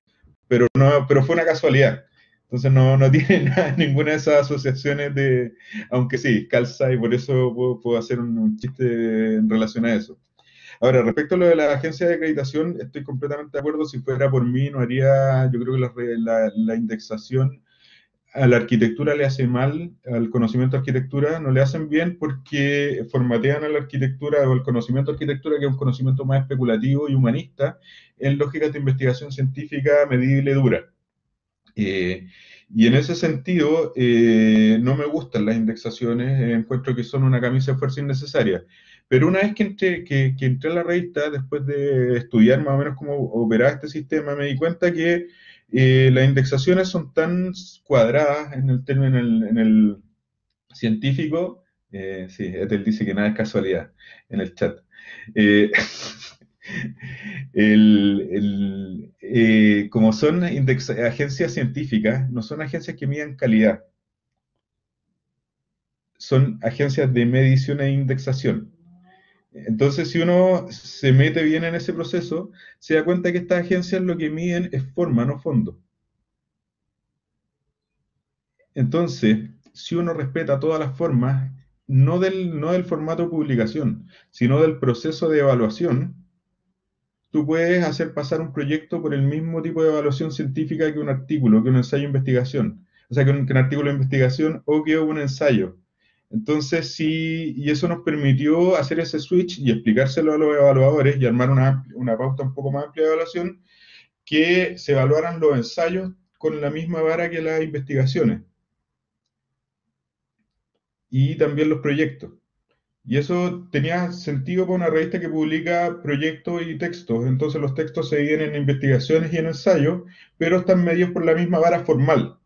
pero no, pero fue una casualidad. Entonces no tiene ninguna de esas asociaciones de, aunque sí, calza y por eso puedo hacer un chiste en relación a eso. Ahora, respecto a lo de la agencia de acreditación, estoy completamente de acuerdo. Si fuera por mí, no haría, yo creo que la indexación a la arquitectura le hace mal, al conocimiento de arquitectura no le hacen bien porque formatean a la arquitectura o el conocimiento de arquitectura, que es un conocimiento más especulativo y humanista, en lógicas de investigación científica medible dura. Y en ese sentido, no me gustan las indexaciones, encuentro que son una camisa de fuerza innecesaria. Pero una vez que entré a la revista, después de estudiar más o menos cómo operaba este sistema, me di cuenta que las indexaciones son tan cuadradas en el término, en el científico. Sí, Ethel dice que nada es casualidad en el chat. Eh, como son agencias científicas, no son agencias que midan calidad, son agencias de medición e indexación. Entonces, si uno se mete bien en ese proceso, se da cuenta que estas agencias lo que miden es forma, no fondo. Entonces, si uno respeta todas las formas, no del formato de publicación, sino del proceso de evaluación, tú puedes hacer pasar un proyecto por el mismo tipo de evaluación científica que un artículo, que un ensayo de investigación. O sea, que un artículo de investigación o que un ensayo. Entonces, sí, y eso nos permitió hacer ese switch y explicárselo a los evaluadores y armar una pauta un poco más amplia de evaluación, que se evaluaran los ensayos con la misma vara que las investigaciones y también los proyectos. Y eso tenía sentido para una revista que publica proyectos y textos. Entonces los textos se dividen en investigaciones y en ensayos, pero están medidos por la misma vara formal,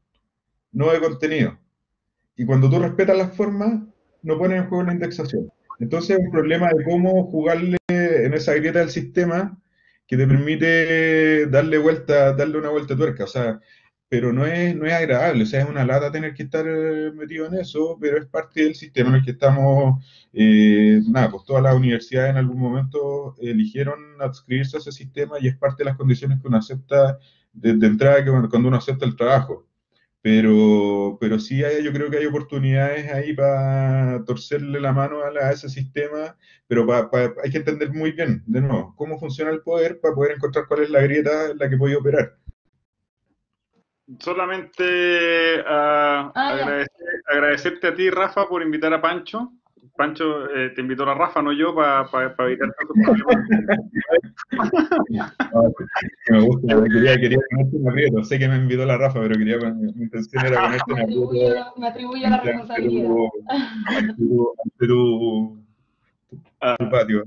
no de contenido. Y cuando tú respetas las formas, no pones en juego la indexación. Entonces es un problema de cómo jugarle en esa grieta del sistema que te permite darle una vuelta de tuerca. O sea, pero no es agradable, o sea, es una lata tener que estar metido en eso, pero es parte del sistema en el que estamos. Nada, pues todas las universidades en algún momento eligieron adscribirse a ese sistema y es parte de las condiciones que uno acepta de entrada, que cuando uno acepta el trabajo. Pero sí yo creo que hay oportunidades ahí para torcerle la mano a ese sistema, pero hay que entender muy bien, de nuevo, cómo funciona el poder para poder encontrar cuál es la grieta en la que puede operar. Solamente agradecerte a ti, Rafa, por invitar a Pancho. Pancho te invitó a la Rafa, no yo, para evitar tantos problemas. Me gusta, quería ponerte en aprieto. Sé que me invitó la Rafa, pero mi intención era ponerte en aprieto. Me atribuyo la responsabilidad. Ante tu patio.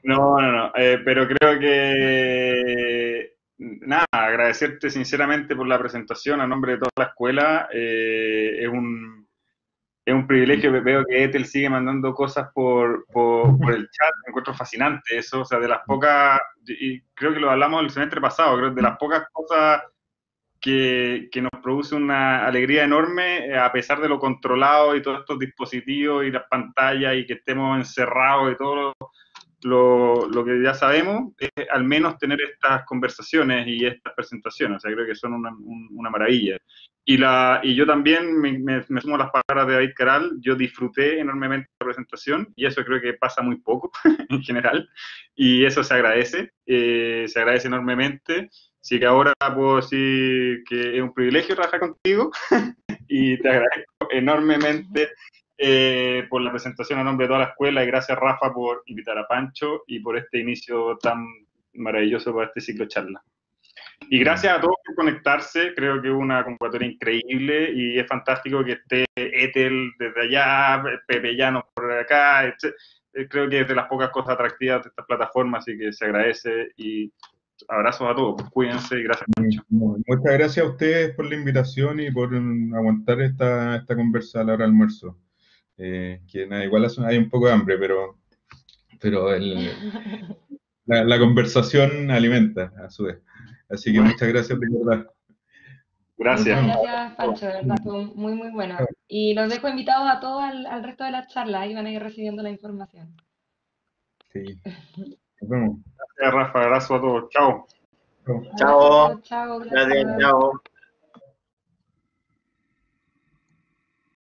No, pero creo que nada, agradecerte sinceramente por la presentación a nombre de toda la escuela. Es un privilegio. Veo que Ethel sigue mandando cosas por el chat. Me encuentro fascinante eso. O sea, de las pocas, y creo que lo hablamos el semestre pasado, creo que de las pocas cosas que nos produce una alegría enorme, a pesar de lo controlado y todos estos dispositivos y las pantallas y que estemos encerrados y todo lo que ya sabemos, es al menos tener estas conversaciones y estas presentaciones. O sea, creo que son una maravilla. Y yo también me sumo a las palabras de David Caral. Yo disfruté enormemente la presentación y eso creo que pasa muy poco en general, y eso se agradece enormemente. Así que ahora puedo decir que es un privilegio trabajar contigo y te agradezco enormemente por la presentación a nombre de toda la escuela, y gracias, Rafa, por invitar a Pancho y por este inicio tan maravilloso para este ciclo charla. Y gracias a todos por conectarse. Creo que es una convocatoria increíble y es fantástico que esté Ethel desde allá, Pepe Llanos por acá, etc. Creo que es de las pocas cosas atractivas de esta plataforma, así que se agradece, y abrazos a todos, cuídense y gracias, Pancho. Muchas gracias a ustedes por la invitación y por aguantar esta conversa a la hora del almuerzo. Que nada, igual hay un poco de hambre, pero la conversación alimenta a su vez. Así que muchas gracias de verdad. Nos Muchas Gracias. vemos. gracias, Pancho, de verdad, fue muy, muy bueno. Y los dejo invitados a todos al resto de las charlas, ahí van a ir recibiendo la información. Sí, nos vemos. Gracias, Rafa. Abrazo a todos. Chao. Chao. Chao. Abrazo, chao, Gracias, gracias. chao.